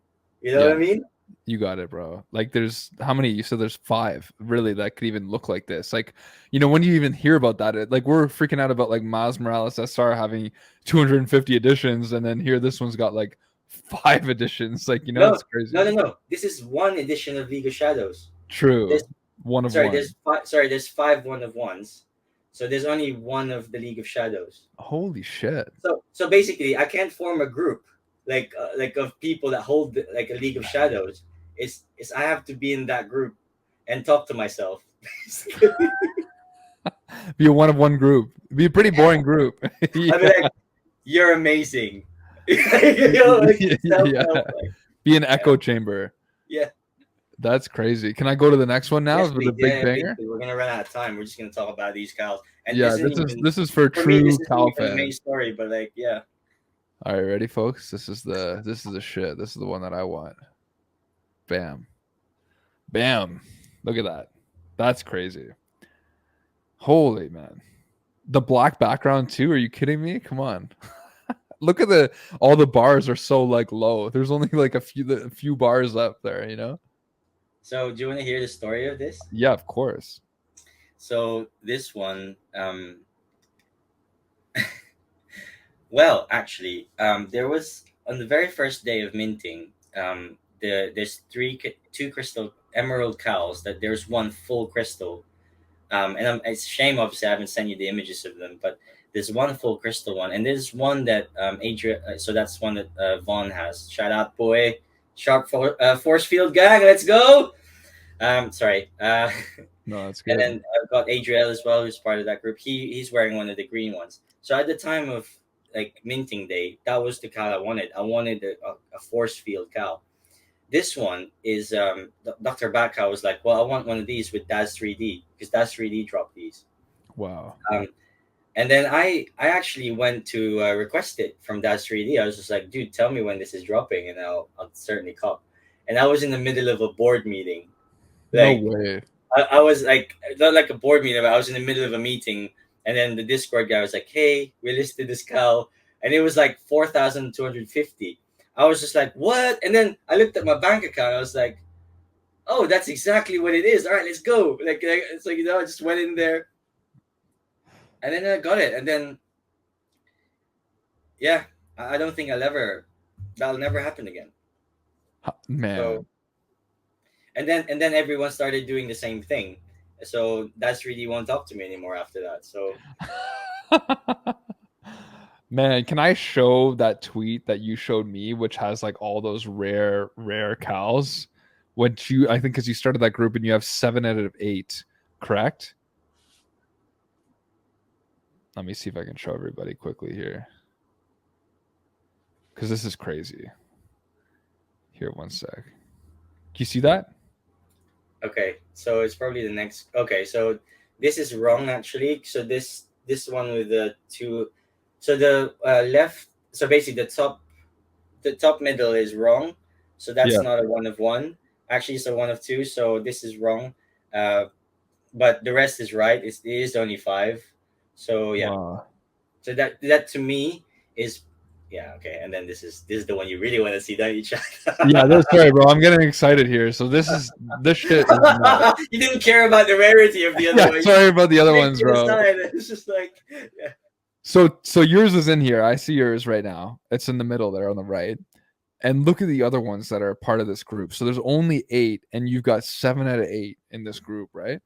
You know what Yeah, I mean? you got it, bro. Like, there's how many? You said there's five, really, that could even look like this. Like, when you even hear about that, like, we're freaking out about like Miles Morales SR having 250 editions, and then here this one's got like five editions. Like, No, it's crazy. no, no, no. This is one edition of League of Shadows. There's True. One of one. there's five one of ones. So there's only one of the League of Shadows. Holy shit. So basically, I can't form a group like of people that hold like a League of Shadows. It's I have to be in that group and talk to myself. Be a one of one group. Be a pretty boring group. I'd be Yeah. like, "You're amazing." Like self Yeah. help. Like, Be an yeah, echo chamber. yeah. That's crazy. Can I go to the next one now Yes, with a please. big Yeah, please. banger? We're gonna run out of time. We're just gonna talk about these cows, and Yeah, this isn't even this is for for me. This true isn't cow even the main fans. story, but like, yeah. All right, ready, folks? This is the shit. This is the one that I want. Bam, bam. Look at that. That's crazy. Holy man. The black background too. Are you kidding me? Come on. Look at all the bars are so like low. There's only like a few bars up there. So, do you want to hear the story of this? Yeah, of course. So, this one, well, actually, there was on the very first day of minting. There's two crystal emerald cows. That there's one full crystal. And it's a shame, obviously, I haven't sent you the images of them, but there's one full crystal one, and there's one that Adrian. So that's one that Vaughn has. Shout out, boy! Force field gang, let's go. Sorry. No, that's And good. then I've got Adriel as well, who's part of that group. He's wearing one of the green ones. So at the time of like minting day, that was the cow I wanted. I wanted a force field cow. This one is Dr. Bacow was like, well, I want one of these with Daz 3D because Daz 3D dropped these. Wow. Um, and then I actually went to request it from Daz 3D. I was just like, dude, tell me when this is dropping, and I'll certainly cop. And I was in the middle of a board meeting, No like way. I was like, not like a board meeting, but I was in the middle of a meeting, and then the Discord guy was like, "Hey, we listed this cow," and it was like 4,250. I was just like, "What?" And then I looked at my bank account. I was like, "Oh, that's exactly what it is. All right, let's go." Like it's like I just went in there, and then I got it, and then yeah, I don't think that'll never happen again. So Man. and then everyone started doing the same thing. So that's really won't talk to me anymore after that. So Man, can I show that tweet that you showed me, which has like all those rare cows? What I think because you started that group and you have 7 out of 8, correct? Let me see if I can show everybody quickly here. Because this is crazy. Here, one sec. Can you see that? okay, so it's probably the next. Okay, so this is wrong actually. So this one with the two, so the left. So basically, the top middle is wrong. So that's Yeah. not a one of one. Actually, it's a one of two, so this is wrong. Uh, but the rest is right. It is only five. So yeah. Wow. So that to me is, yeah, okay. And then this is the one you really want to see, don't you, Chad? Yeah, this sorry, bro. I'm getting excited here. So this shit is nuts. You didn't care about the rarity of the other Yeah, one. sorry about the other You picked ones, it bro. aside. It's just like, yeah. So yours is in here. I see yours right now. It's in the middle there on the right. And look at the other ones that are part of this group. So there's only 8, and you've got 7 out of 8 in this group, right?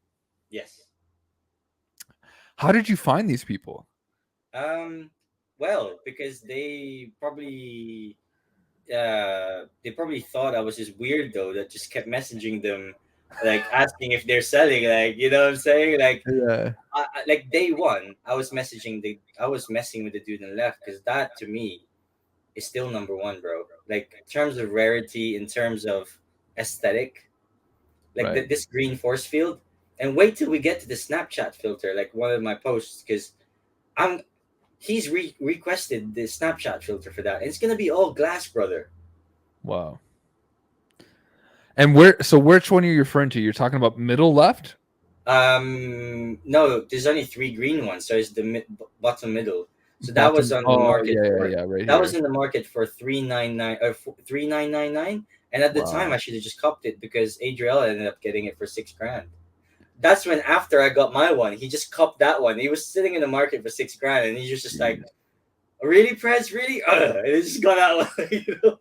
Yes. How did you find these people? Um. Well, because they probably thought I was this weirdo that just kept messaging them, like asking if they're selling. Like, you know what I'm saying? Like, Yeah, like day one, I was messing with the dude on the left because that to me is still number one, bro. Like in terms of rarity, in terms of aesthetic, like right. this green force field. And wait till we get to the Snapchat filter, like one of my posts, because I'm he's requested the Snapchat filter for that. And it's gonna be all glass, brother. Wow. And which one are you referring to? You're talking about middle left? No, there's only three green ones, so it's the bottom middle. So that was Bottom. on the Oh, market yeah, yeah, for yeah, right that was here. in the market for 399 or 3999, and at the time Wow. I should have just copped it because Adriel ended up getting it for 6 grand. That's when after I got my one, he just copped that one. He was sitting in the market for 6 grand, and he's just like, Jeez. "Really, Prez? Really?" And it just got out. You know?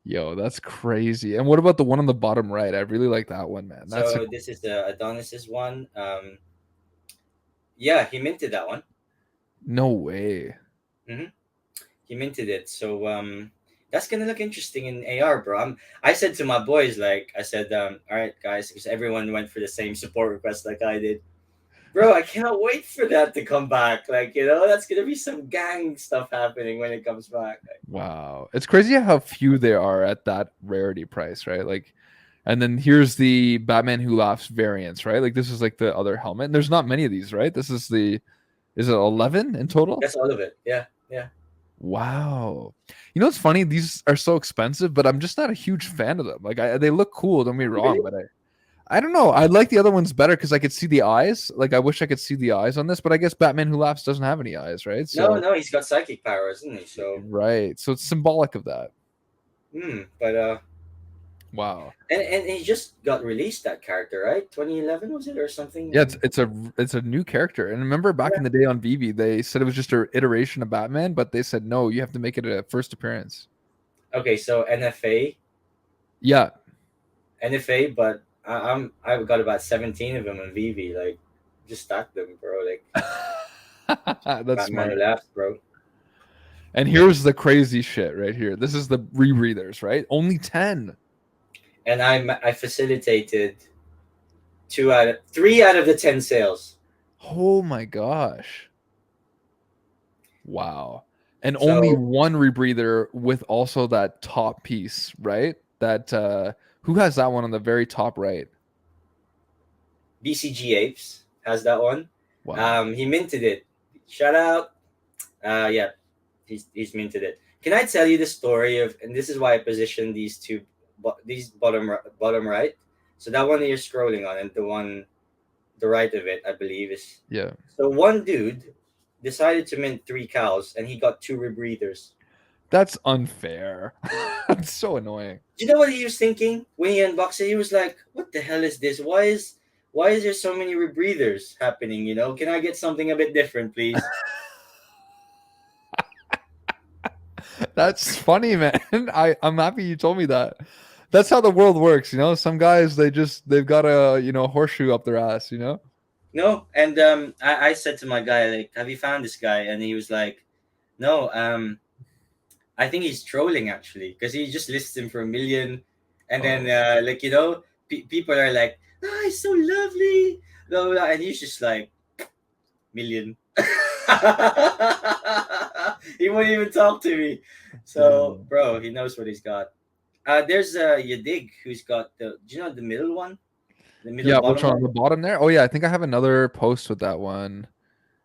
Yo, that's crazy. And what about the one on the bottom right? I really like that one, man. That's a So this is the Adonis's one. Yeah, he minted that one. no way. Hmm. He minted it. So that's gonna look interesting in AR, bro. I said to my boys, like I said, all right, guys, because everyone went for the same support request like I did. Bro, I cannot wait for that to come back. Like, that's gonna be some gang stuff happening when it comes back. Wow. It's crazy how few there are at that rarity price, right? Like, and then here's the Batman Who Laughs variants, right? Like this is like the other helmet. And there's not many of these, right? This is is it 11 in total? That's all of it. Yeah, yeah. Wow. You know what's funny? These are so expensive, but I'm just not a huge fan of them. Like they look cool, don't be wrong, Really? but I don't know. I like the other ones better because I could see the eyes. Like I wish I could see the eyes on this, but I guess Batman Who Laughs doesn't have any eyes, right? No, So no, he's got psychic powers, isn't he? So, right. So it's symbolic of that. but Wow. and he just got released that character, right? 2011 was it or something? Yeah, it's a new character. And remember back Yeah. in the day on Vivi, they said it was just an iteration of Batman, but they said no, you have to make it a first appearance. Okay, so Yeah. NFA, but I've got about 17 of them on VV. Like, just stack them, bro. Like That's Batman smart. who laughs, bro. And here's the crazy shit right here. This is the rebreathers, right? Only 10. And I facilitated 3 out of the 10 sales. Oh my gosh. Wow. And only So one rebreather with also that top piece, right? That who has that one on the very top right? BCG Apes has that one. Wow. He minted it. Shout out. Yeah, he's minted it. Can I tell you the story of? And this is why I positioned these two, these bottom right. So that one that you're scrolling on, and the right of it, I believe is. Yeah. So one dude decided to mint 3 cows, and he got 2 rebreathers. That's unfair. That's so annoying. Do you know what he was thinking when he unboxed it? He was like, "What the hell is this? Why is there so many rebreathers happening? Can I get something a bit different, please?" That's funny, man. I'm happy you told me that. That's how the world works, you know. Some guys they've got a horseshoe up their ass, you know. No, and I said to my guy, like, "Have you found this guy?" And he was like, "No, I think he's trolling actually because he just lists him for 1 million, and then Oh, like people are like, oh, he's so lovely, blah, blah, blah," and he's just like 1 million. He won't even talk to me. So, damn. bro, he knows what he's got. There's Yadig who's got do you know the middle one, the middle Yeah, which bottom one on one? the bottom there? Oh yeah, I think I have another post with that one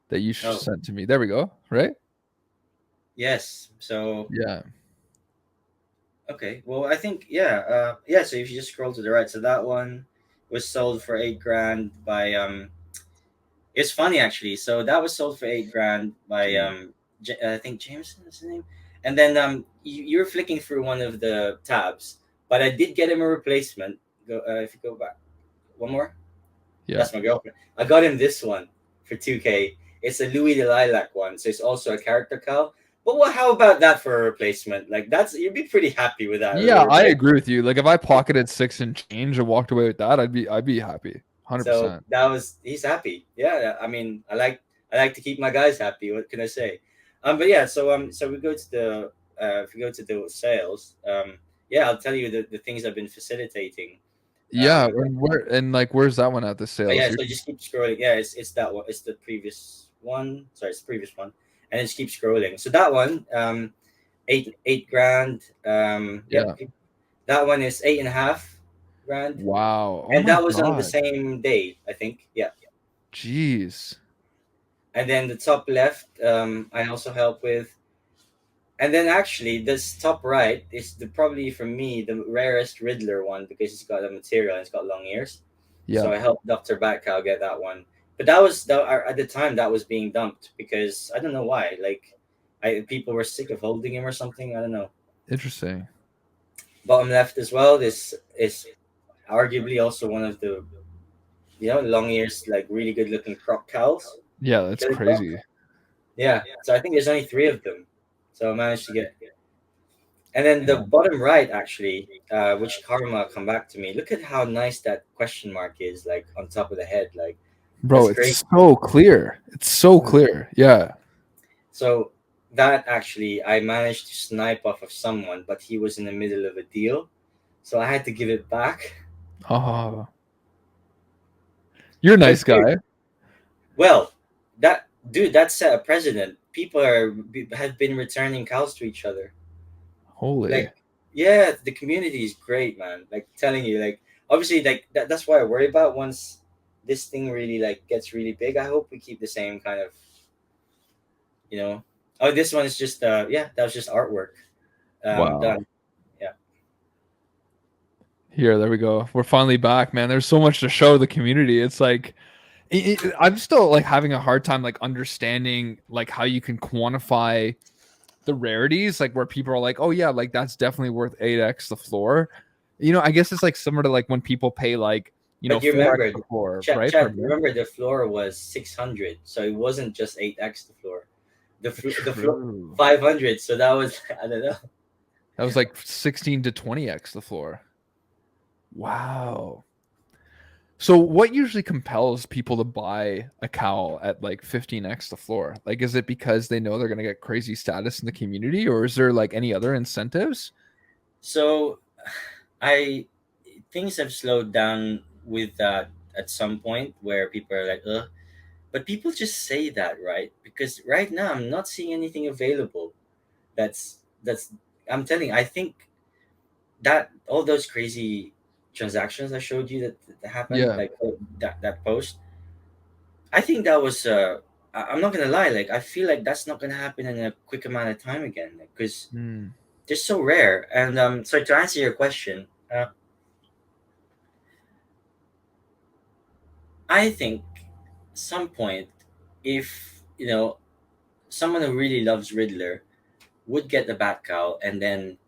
that you Oh, sent to me. There we go. Right? yes. So Yeah. Okay. Well, I think yeah. Yeah. So if you just scroll to the right, so that one was sold for 8 grand by It's funny actually. So that was sold for 8 grand by Gee. I think Jameson is his name. And then you're flicking through one of the tabs, but I did get him a replacement. Go if you go back one more. Yeah. That's my girlfriend. I got him this one for 2K. It's a Louis the Lilac one, so it's also a character cow. But what? How about that for a replacement? Like that's you'd be pretty happy with that as a Yeah, I replacement. agree with you. Like if I pocketed six and change and walked away with that, I'd be happy. So 100%. that was he's happy. Yeah, I mean, I like to keep my guys happy. What can I say? But yeah, so we go to the if we go to the sales, yeah, I'll tell you the things I've been facilitating. Yeah, But and like where's that one at the sales? yeah, You're so just keep scrolling. Yeah, it's that one. It's the previous one. Sorry, it's the previous one, and just keep scrolling. So that one, 8 grand. Yep, yeah. that one is 8.5 grand, Wow. Oh and my that was on the God. same day, I think. Yeah. Jeez. And then the top left, I also help with. And then actually, this top right is probably for me the rarest Riddler one because it's got a material and it's got long ears. So Yeah. I helped Doctor Batcow get that one. But that was at the time that was being dumped because I don't know why. Like, people were sick of holding him or something. I don't know. Interesting. Bottom left as well. This is arguably also one of the long ears, like really good looking croc cows. Yeah, that's Killer croc. crazy. Yeah. So I think there's only three of them. So I managed to get. And then the Yeah. bottom right, actually, which karma come back to me. Look at how nice that question mark is, like on top of the head. Like Bro, that's great. it's so clear. It's so Mhm. clear. Yeah. So that actually, I managed to snipe off of someone, but he was in the middle of a deal, so I had to give it back. Oh, you're a It was nice weird. guy. Well, that dude, that set a precedent. People have been returning cows to each other. Holy. Like, yeah, the community is great, man. Like telling you, like obviously, like that's why I worry about once this thing really like gets really big. I hope we keep the same kind of, you know. Oh, this one is just yeah, that was just artwork Wow. done. Yeah. Here, there we go. We're finally back, man. There's so much to show the community. It's like I'm still like having a hard time like understanding like how you can quantify the rarities, like where people are like, oh yeah, like that's definitely worth 8x the floor. I guess it's like similar to like when people pay like But you 4x remember, the floor, chat, right? Per chat. month. Remember the floor was 600, so it wasn't just 8x the floor. The floor True. 500. So that was I don't know. That was like 16 to 20x the floor. Wow. So what usually compels people to buy a cowl at like 15x the floor? Like is it because they know they're going to get crazy status in the community, or is there like any other incentives? So I things have slowed down with that at some point where people are like, ugh. But people just say that, right? Because right now I'm not seeing anything available. That's I'm telling you, I think that all those crazy transactions I showed you that happened, Yeah. like that post, I think that was I'm not gonna lie, like I feel like that's not gonna happen in a quick amount of time again, because Hmm. they're so rare. And so to answer your question, I think some point, if someone who really loves Riddler would get the Batcowl, and then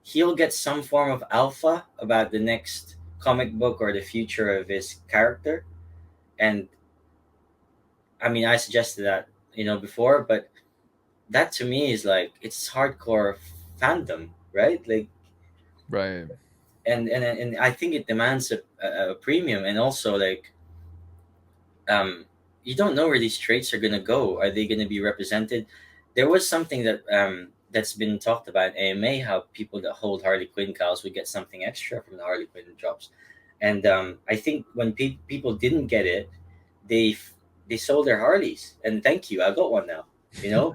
he'll get some form of alpha about the next comic book or the future of his character. And I mean, I suggested that before, but that to me is like it's hardcore fandom, right? Like, Right. and I think it demands a premium, and also like um you don't know where these traits are gonna go. Are they gonna be represented? There was something that's been talked about in AMA, how people that hold Harley Quinn cows would get something extra from the Harley Quinn drops. And I think when people didn't get it, they f- they sold their Harleys, and thank you, I got one now.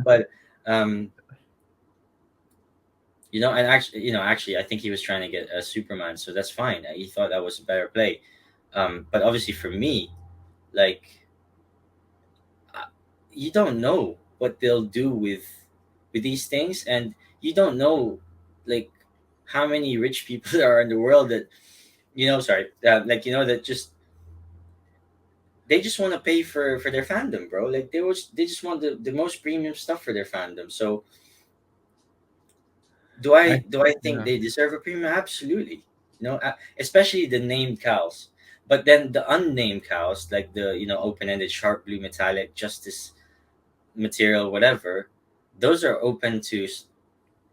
But um and actually, I think he was trying to get a Superman, so that's fine. He thought that was a better play. But obviously for me, like, uh, you don't know what they'll do with these things, and you don't know, like, how many rich people there are in the world that, sorry, like, that just they just want to pay for their fandom, bro. Like they just want the most premium stuff for their fandom. So I do I think yeah. they deserve a premium? Absolutely. Especially the named cows. But then the unnamed cows, like the open-ended sharp blue metallic justice material, whatever, those are open to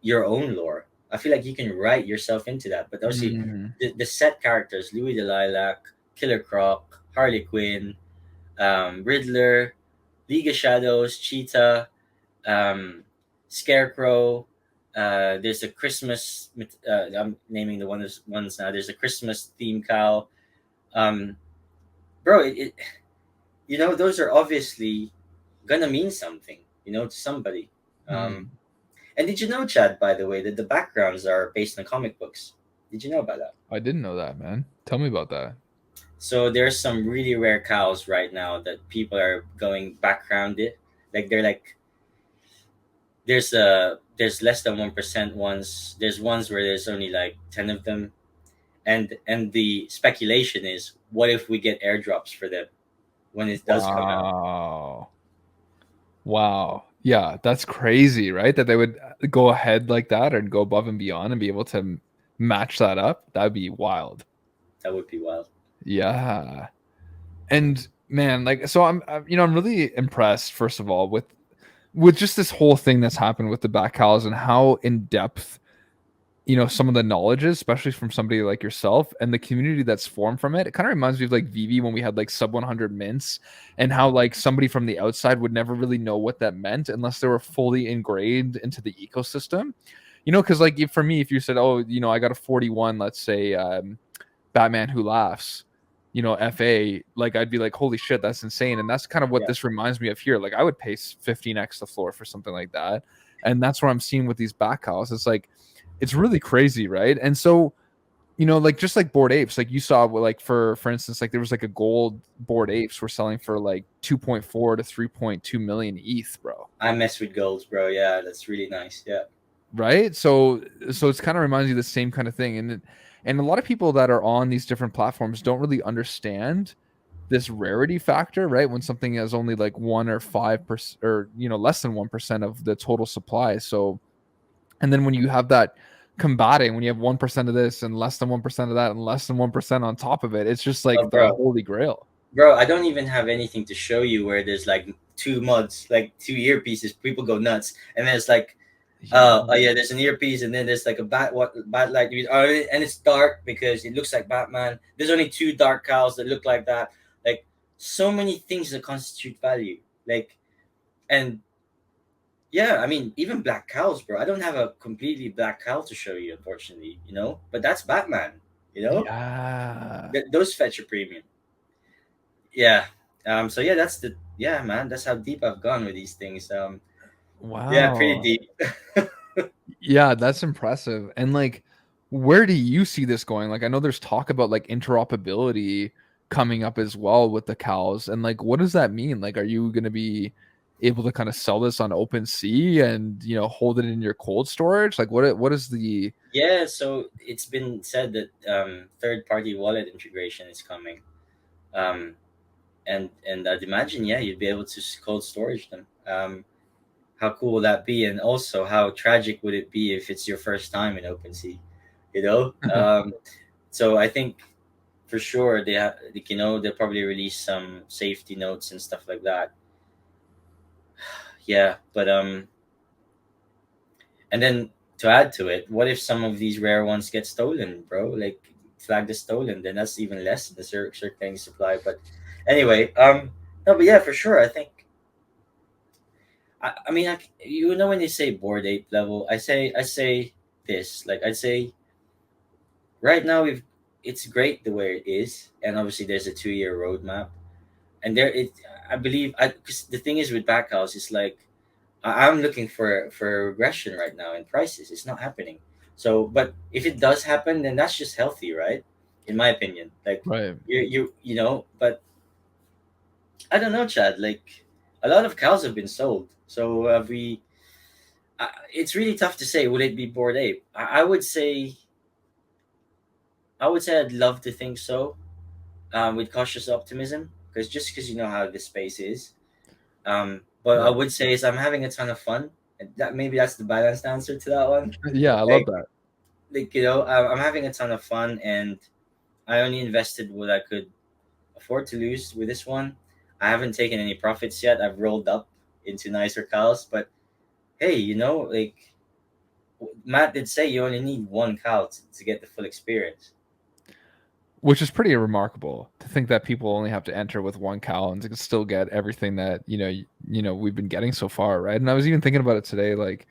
your own lore. I feel like you can write yourself into that. But obviously, Mm, the set characters: Louis the Lilac, Killer Croc, Harley Quinn, Riddler, League of Shadows, Cheetah, um, Scarecrow. There's a Christmas. I'm naming the ones now. There's a Christmas theme cow. Um, bro, those are obviously gonna mean something, to somebody. Um, mm. and did you know, Chad, by the way, that the backgrounds are based on comic books? Did you know about that? I didn't know that, man. Tell me about that. So there's some really rare cows right now that people are going backgrounded. Like they're like there's less than 1% ones. There's ones where there's only like 10 of them, and the speculation is, what if we get airdrops for them when it does come out? Wow. Wow. Yeah, that's crazy, right? That they would go ahead like that and go above and beyond and be able to match that up. That'd be wild. That would be wild. Yeah. And man, like, so I'm really impressed, first of all, with just this whole thing that's happened with the back cows and how in depth some of the knowledge is, especially from somebody like yourself and the community that's formed from it. It kind of reminds me of like Vivi when we had like sub 100 mints, and how like somebody from the outside would never really know what that meant unless they were fully ingrained into the ecosystem. Because like for me, if you said, oh, I got a 41, let's say, Batman Who Laughs, FA, like I'd be like, holy shit, that's insane. And that's kind of what Yeah, this reminds me of here. Like I would pay 15x the floor for something like that. And that's what I'm seeing with these back cows. It's like, it's really crazy, right? And so, like just like Bored Apes, like you saw, like for instance, like there was like a gold Bored Apes were selling for like 2.4 to 3.2 million ETH, bro. I mess with golds, bro. Yeah, that's really nice. Yeah, Right? So it's kind of reminds you of the same kind of thing. And a lot of people that are on these different platforms don't really understand this rarity factor, right? When something has only like 1 or 5% or less than 1% of the total supply. So, and then when you have that combating, when you have 1% of this and less than 1% of that and less than 1% on top of it, it's just oh, like the bro, holy grail. bro, I don't even have anything to show you where there's like two mods, like two earpieces. People go nuts, and then it's like, Yeah. oh yeah, there's an earpiece, and then there's like a bat light, and it's dark because it looks like Batman. There's only two dark cows that look like that. Like so many things that constitute value. Like, and yeah, I mean even black cows, bro. I don't have a completely black cow to show you, unfortunately. But that's Batman. You know, Yeah. those fetch a premium. Yeah. So yeah, yeah, man. That's how deep I've gone with these things. Yeah, pretty Wow. deep. Yeah, that's impressive. And like, where do you see this going? Like, I know there's talk about like interoperability coming up as well with the cows. And like, what does that mean? Like, are you going to be able to kind of sell this on OpenSea and, hold it in your cold storage? Like, what is the, Yeah, so it's been said that third-party wallet integration is coming, um, and I'd imagine, yeah, you'd be able to cold storage them. How cool would that be? And also, how tragic would it be if it's your first time in OpenSea? You know, so I think for sure they'll probably release some safety notes and stuff like that. Yeah, but and then to add to it, what if some of these rare ones get stolen, bro? Like flagged as stolen, then that's even less than the circulating supply. But anyway, no, but yeah, for sure. I think I mean, when they say board ape level, I say this. Like I'd say right now it's great the way it is, and obviously there's a 2-year roadmap, and there it I believe I because the thing is with backhouse, it's like I'm looking for regression right now in prices. It's not happening. So, but if it does happen, then that's just healthy, right? In my opinion, like right? but I don't know, Chad. Like a lot of cows have been sold, so have we. It's really tough to say. Would it be bored ape? I would say. I would say I'd love to think so, with cautious optimism, because just because you know how this space is. But I Yeah. would say is I'm having a ton of fun. And that maybe that's the balanced answer to that one. Yeah, I love Like, that. I'm having a ton of fun, and I only invested what I could afford to lose with this one. I haven't taken any profits yet. I've rolled up into nicer cows, but hey, like Matt did say, you only need one cow to get the full experience. Which is pretty remarkable to think that people only have to enter with one cow and to still get everything that we've been getting so far, right? And I was even thinking about it today, like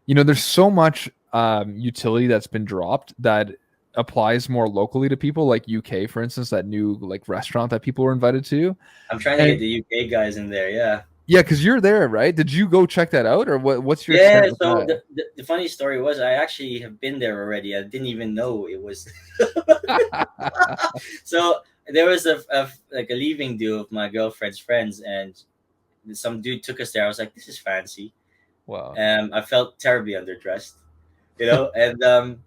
there's so much utility that's been dropped that applies more locally to people, like UK, for instance, that new like restaurant that people were invited to. I'm trying to get And the UK guys in there. Yeah. yeah, because you're there, right? Did you go check that out, or what's your Yeah, extent with so that? the funny story was I actually have been there already. I didn't even know it was. So there was like a leaving do of my girlfriend's friends, and some dude took us there. I was like, this is fancy. Wow. I felt terribly underdressed, and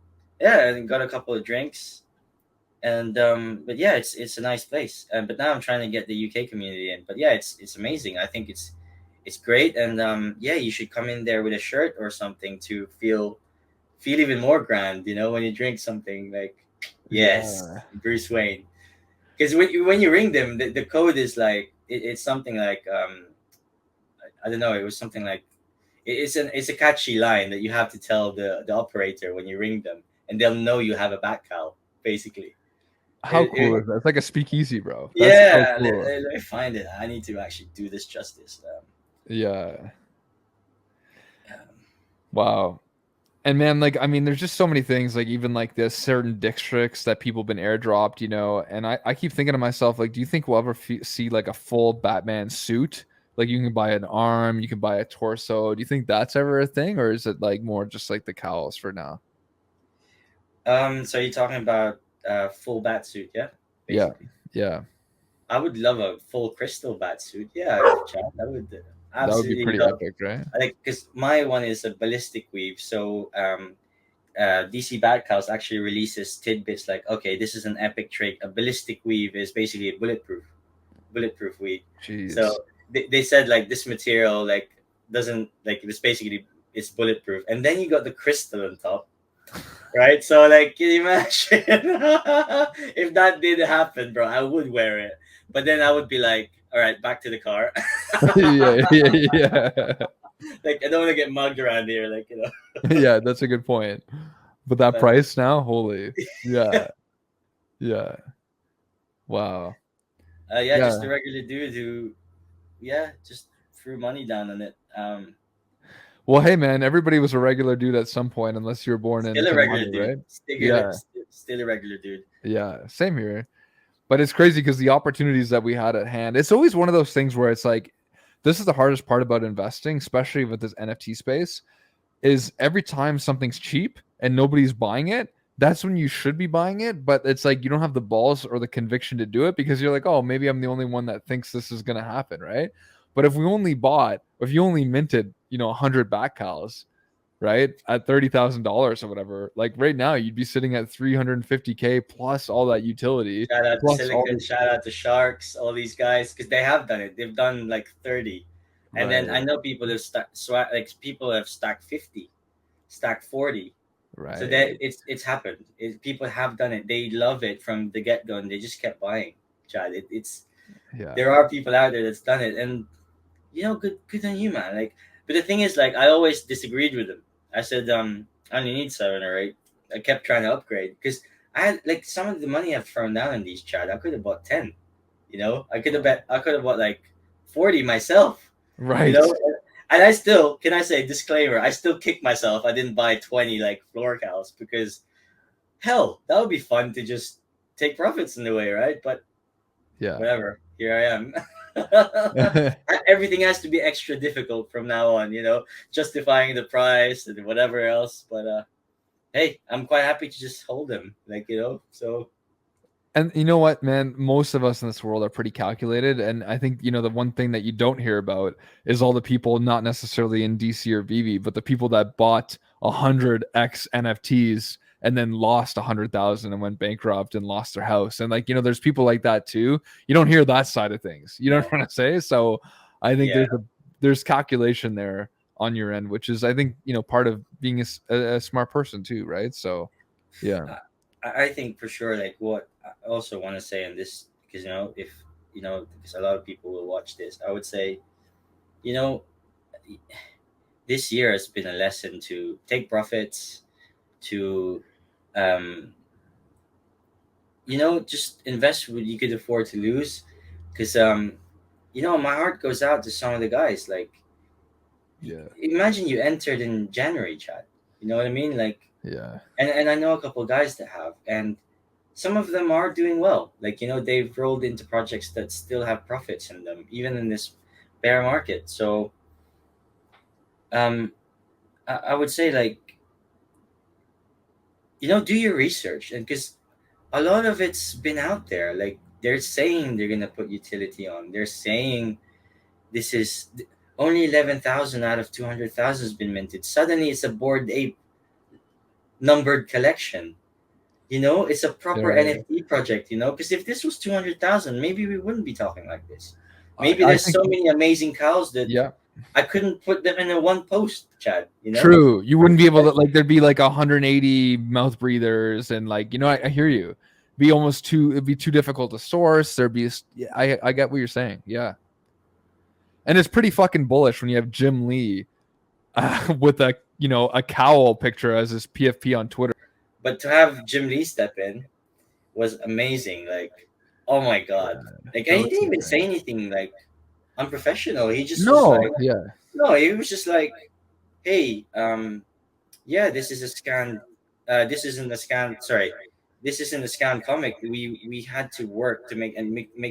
yeah, and got a couple of drinks, and but yeah, it's a nice place. But now I'm trying to get the UK community in. But yeah, it's amazing. I think it's great, and yeah, you should come in there with a shirt or something to feel even more grand. When you drink something like, yes, Yeah. Bruce Wayne. Because when you ring them, the code is like it's something like I don't know. It was something like it's a catchy line that you have to tell the operator when you ring them, and they'll know you have a back cow. Basically, How it, cool it, is that? It's like a speakeasy, bro. That's so yeah. Let, cool. let, let me find it. I need to actually do this justice. Yeah. Um, Wow. And man, like I mean, there's just so many things, like even like this certain districts that people have been airdropped, and I keep thinking to myself, like, do you think we'll ever see like a full Batman suit? Like you can buy an arm, you can buy a torso. Do you think that's ever a thing, or is it like more just like the cowls for now? so you're talking about full bat suit, yeah? Yeah, Basically, yeah, I would love a full crystal bat suit. Yeah, Chad, I would that would be absolutely pretty love. epic, right? I think because my one is a ballistic weave, so DC Bad Cows actually releases tidbits like, okay, this is an epic trick. A ballistic weave is basically a bulletproof weave. Jeez. So they said like this material like doesn't like it's basically it's bulletproof, and then you got the crystal on top, right? So like, can you imagine if that did happen, bro? I would wear it, but then I would be like, all right, back to the car. Yeah, yeah, yeah, Like I don't want to get mugged around here, like yeah. That's a good point. But that But price now, holy, yeah, yeah. Wow. yeah, just a Yeah. regular dude who, yeah, just threw money down on it. Well, hey man, everybody was a regular dude at some point, unless you were born Still a into regular money, dude. right? Still, Yeah, still a regular dude. yeah, same here. But it's crazy because the opportunities that we had at hand, it's always one of those things where it's like, this is the hardest part about investing, especially with this NFT space, is every time something's cheap and nobody's buying it, that's when you should be buying it. But it's like you don't have the balls or the conviction to do it because you're like, oh, maybe I'm the only one that thinks this is gonna happen, right? But if we only bought, if you only minted, 100 back cows, right, at $30,000 or whatever, like right now you'd be sitting at 350K plus all that utility, Shout out to plus all Silicon. the Shout out to Sharks. All these guys because they have done it. They've done like 30, and then I right, know people have like people have stacked 50, stacked 40. So that right, it's happened. People have done it. They love it from the get go, and they just kept buying. Chad, it's yeah, there are people out there that's done it, and good on you, man. Like, but the thing is, like, I always disagreed with him. I said, I only need 7 or 8. I kept trying to upgrade because I had like some of the money I've thrown down in these, Chad. I could have bought 10. I could have bought like 40 myself. You right, know, and I still can I say disclaimer. I still kick myself. I didn't buy 20 like floor cows because hell, that would be fun to just take profits in the way, right? But yeah. whatever. Here I am. Everything has to be extra difficult from now on, justifying the price and whatever else. But hey, I'm quite happy to just hold them, like So And you know what, man? Most of us in this world are pretty calculated. And I think, the one thing that you don't hear about is all the people, not necessarily in DC or BB, but the people that bought 100x NFTs and then lost 100,000 and went bankrupt and lost their house. And like, there's people like that too. You don't hear that side of things. You know what No. I'm trying to say? So I think Yeah. there's calculation there on your end, which is, I think, part of being a smart person too, right? So yeah. I, I think for sure, like what I also want to say on this, because if because a lot of people will watch this, I would say, you know, this year has been a lesson to take profits, to, um, just invest what you could afford to lose, because my heart goes out to some of the guys. Like, Yeah. imagine you entered in January, Chad. You know what I mean? Like, Yeah. and I know a couple guys that have, and some of them are doing well. Like, they've rolled into projects that still have profits in them, even in this bear market. So, um, I would say, like, do your research, and because a lot of it's been out there. Like, they're saying they're gonna put utility on. They're saying this is only 11,000 out of 200,000 has been minted. Suddenly, it's a board ape numbered collection. It's a proper Yeah. NFT project. Because if this was 200,000, maybe we wouldn't be talking like this. Maybe I there's think, so many amazing cows that yeah. I couldn't put them in a one post, Chad. True. You wouldn't be able to, like, there'd be like 180 mouth breathers and like, I hear you. Be almost too it'd be too difficult to source. There'd be yeah, I get what you're saying. Yeah. And it's pretty fucking bullish when you have Jim Lee with a cowl picture as his PFP on Twitter. But to have Jim Lee step in was amazing. Like, oh my god. Like, That and he was didn't even say insane. anything like unprofessional. He just was No, like, yeah. no, he was just like, hey, yeah, this is a scan. This isn't a scan. Sorry, this isn't a scan comic. We had to work to make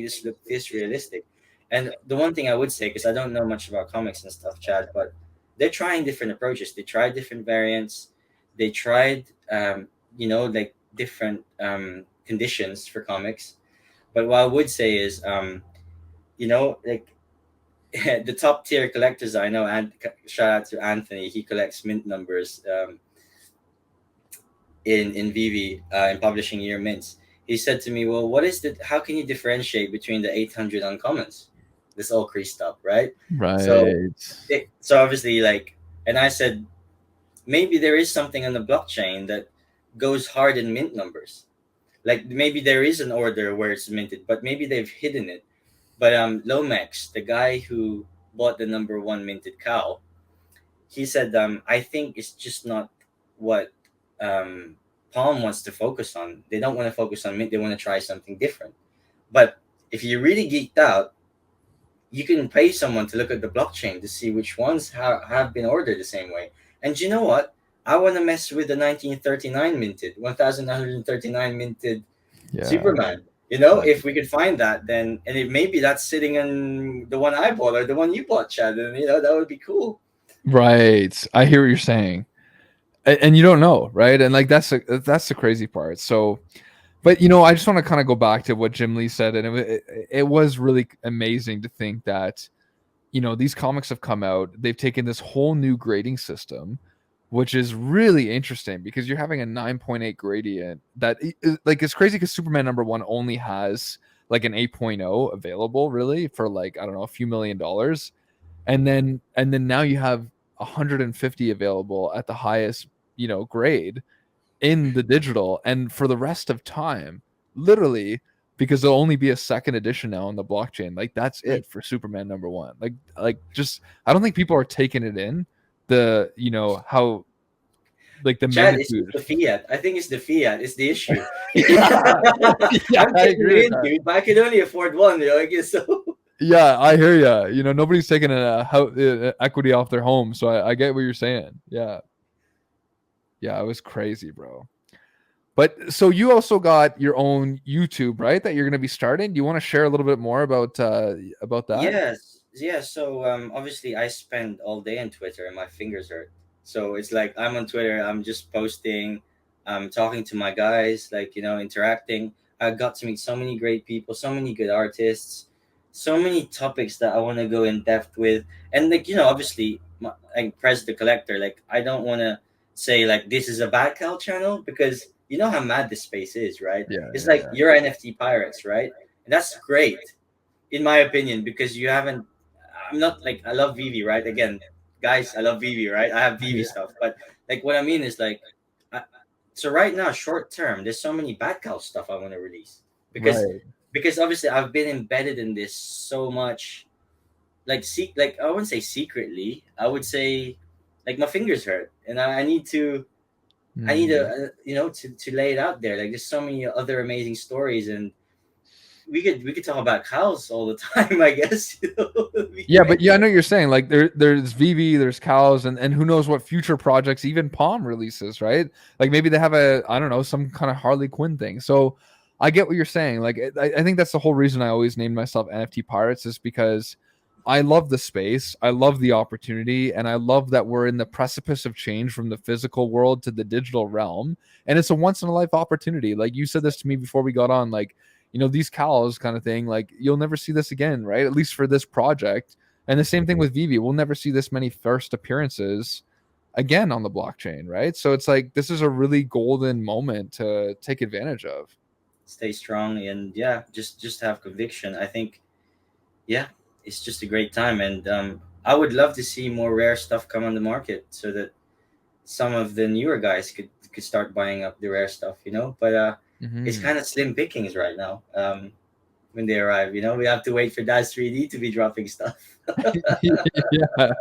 this look this realistic. And the one thing I would say, because I don't know much about comics and stuff, Chad, but they're trying different approaches. They tried different variants. They tried, like different conditions for comics. But what I would say is, like the top tier collectors I know, and shout out to Anthony, he collects mint numbers. In Vivi, in publishing year mints. He said to me, "Well, what is the? How can you differentiate between the 800 uncommons? This all creased up, right? So, Right. so obviously, like, and I said maybe there is something on the blockchain that goes hard in mint numbers. Like maybe there is an order where it's minted, but maybe they've hidden it. But Lomax, the guy who bought the number one minted cow, he said, I think it's just not what um, Palm wants to focus on. They don't want to focus on mint. They want to try something different. But if you're really geeked out, you can pay someone to look at the blockchain to see which ones have been ordered the same way. And you know what? I want to mess with the 1939 minted, 1939 minted Yeah. Superman. I, If we could find that, then, and if maybe that's sitting in the one I bought or the one you bought, Chad, and that would be cool. right. I hear what you're saying. And you don't know, right? And like that's the crazy part. So, but I just want to kind of go back to what Jim Lee said, and it was really amazing to think that these comics have come out. They've taken this whole new grading system, which is really interesting because you're having a 9.8 gradient that like it's crazy because Superman number one only has like an 8.0 available really for like I don't know a few $1 million, and then now you have 150 available at the highest grade in the digital, and for the rest of time, literally, because there'll only be a second edition now on the blockchain. Like that's Mm. it for Superman number one. Like just I don't think people are taking it in the how like the Chad, it's just magnitude. the fiat. I think it's the fiat. It's the issue. Yeah, yeah, I'm I taking agree it with in, that. dude, but I can only afford one. I guess so. Yeah, I hear you. Nobody's taking equity off their home, so I get what you're saying. Yeah, yeah, it was crazy, bro. But so you also got your own YouTube, right? That you're going to be starting. Do you want to share a little bit more about that? Yes, yeah. So obviously, I spend all day on Twitter, and my fingers hurt. So it's like I'm on Twitter. I'm just posting. I'm talking to my guys, like interacting. I got to meet so many great people, so many good artists, so many topics that I want to go in depth with, and like obviously, like Prez the collector. Like I don't want to say like this is a bad cow channel, because you know how mad this space is, right? Yeah, It's yeah, like yeah. you're NFT pirates, right? And that's great in my opinion, because you haven't. I'm not like, I love Vivi, right? Again, guys, I love Vivi, right? I have Vivi Yeah. stuff, but like what I mean is like, I, so right now, short term, there's so many bad cow stuff I want to release, because Right. obviously I've been embedded in this so much, like like I wouldn't say secretly, I would say like my fingers hurt, and I need to. I need to, Mm. to lay it out there. Like, there's so many other amazing stories, and we could talk about cows all the time. I guess Yeah, but yeah, I know what you're saying. Like there's VV, there's Cows, and who knows what future projects, even Palm releases, right? Like maybe they have a, I don't know, some kind of Harley Quinn thing. So I get what you're saying. Like I think that's the whole reason I always named myself NFT Pirates, is because I love the space, I love the opportunity, and I love that we're in the precipice of change from the physical world to the digital realm. And it's a once in a life opportunity. Like you said this to me before we got on, like, these cows kind of thing, like you'll never see this again, right? At least for this project. And the same thing with Vivi. We'll never see this many first appearances again on the blockchain, right? So it's like this is a really golden moment to take advantage of. stay strong, and yeah, just have conviction. I think, yeah, it's just a great time, and I would love to see more rare stuff come on the market, so that some of the newer guys could start buying up the rare stuff, but it's Hmm. kind of slim pickings right now. When they arrive, we have to wait for Das 3D to be dropping stuff. Yeah.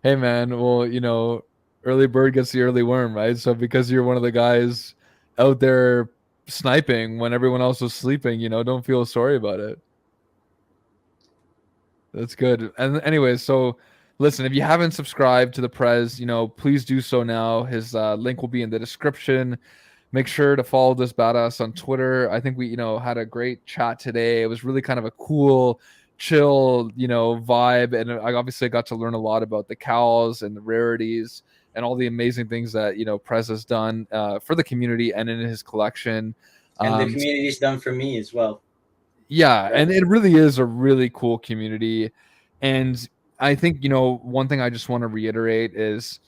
Hey man, well, early bird gets the early worm, right? So because you're one of the guys out there sniping when everyone else was sleeping, don't feel sorry about it. That's good. And anyways, so listen, if you haven't subscribed to the Prez, please do so now. His link will be in the description. Make sure to follow this badass on Twitter. I think we, had a great chat today. It was really kind of a cool, chill, vibe. And I obviously got to learn a lot about the Cowls and the rarities and all the amazing things that, Prez has done for the community and in his collection. And the Um, community's done for me as well, yeah, right? and it really is a really cool community. And I think, one thing I just want to reiterate is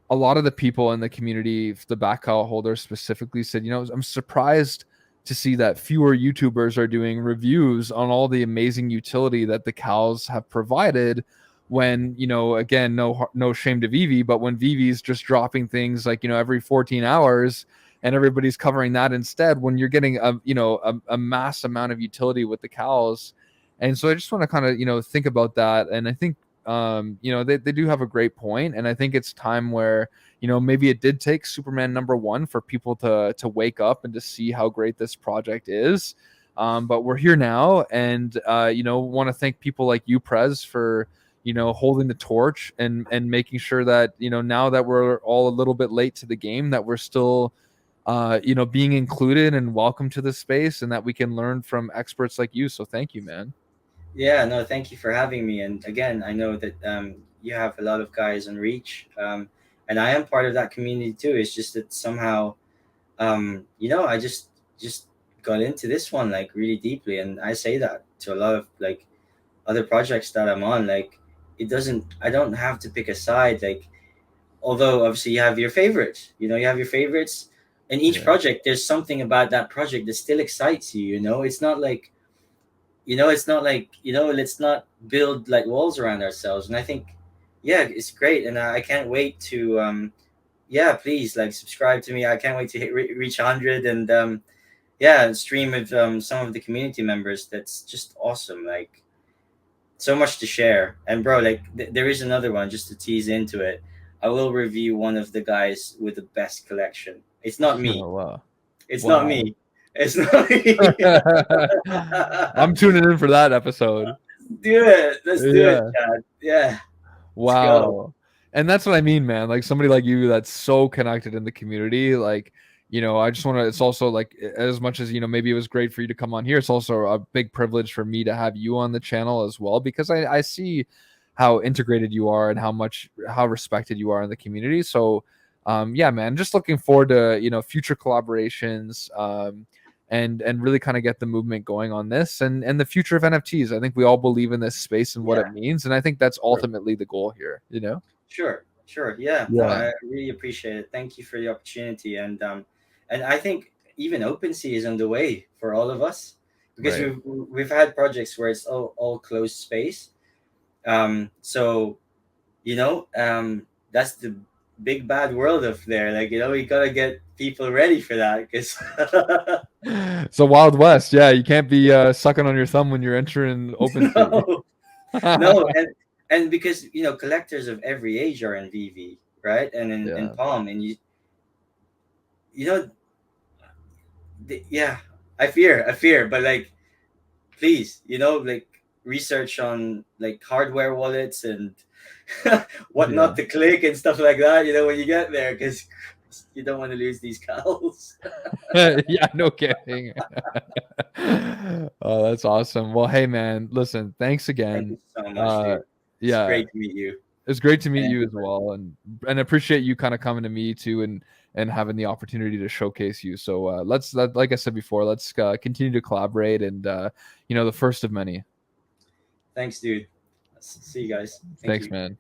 a lot of the people in the community, the back cow holders specifically, said, I'm surprised to see that fewer YouTubers are doing reviews on all the amazing utility that the cows have provided. When, again, no shame to Vivi, but when Vivi's just dropping things like, every 14 hours, and everybody's covering that instead, when you're getting a mass amount of utility with the cows. And so I just want to kind of think about that. And I think they do have a great point, and I think it's time where maybe it did take Superman #1 for people to wake up and to see how great this project is. But we're here now, and want to thank people like you, Prez, for holding the torch and making sure that now that we're all a little bit late to the game, that we're still being included and welcome to the space, and that we can learn from experts like you. So thank you, man. Yeah, no, thank you for having me. And again, I know that you have a lot of guys on Reach, and I am part of that community too. It's just that somehow, I just got into this one like really deeply, and I say that to a lot of like other projects that I'm on. Like, I don't have to pick a side. Like, although obviously you have your favorites, you have your favorites. In each Yeah. project, there's something about that project that still excites you. It's not like let's not build like walls around ourselves. And I think, yeah, it's great, and I can't wait to yeah, please like subscribe to me. I can't wait to reach 100, and yeah, stream with some of the community members. That's just awesome. Like, so much to share. And bro, like there is another one, just to tease into it. I will review one of the guys with the best collection. It's not me. Oh, wow. It's not Wow. me. It's not me. I'm tuning in for that episode. Do it. Let's do it, Yeah. Chad. Yeah, let's go. Wow. And that's what I mean, man. Like somebody like you that's so connected in the community. Like, I just want to, it's also like, as much as, maybe it was great for you to come on here, it's also a big privilege for me to have you on the channel as well, because I see how integrated you are and how respected you are in the community. So, yeah, man, just looking forward to, future collaborations, and really kind of get the movement going on this and the future of NFTs. I think we all believe in this space and what it Yeah, means, and I think that's sure, ultimately the goal here. sure. Sure. Yeah. No, Yeah, I really appreciate it. Thank you for the opportunity. And I think even OpenSea is on the way for all of us, because right. we've had projects where it's all closed space. So that's the big bad world of there. Like, we gotta get people ready for that, because So Wild West, yeah, you can't be sucking on your thumb when you're entering OpenSea. no, no, and because collectors of every age are in VV, right, and in Yeah. Palm, and you know yeah, I fear, but like, please, like, research on like hardware wallets and what not Yeah. to click and stuff like that, when you get there, because you don't want to lose these cows. Yeah, no kidding. Oh, that's awesome. Well, hey man, listen, thanks Thank again. you so much, Uh dude. It's yeah, great to meet you. it's great to meet And you as well, and appreciate you kind of coming to me too, and having the opportunity to showcase you. So like I said before, let's continue to collaborate, and the first of many. thanks, dude. See you guys. Thank Thanks, you. man.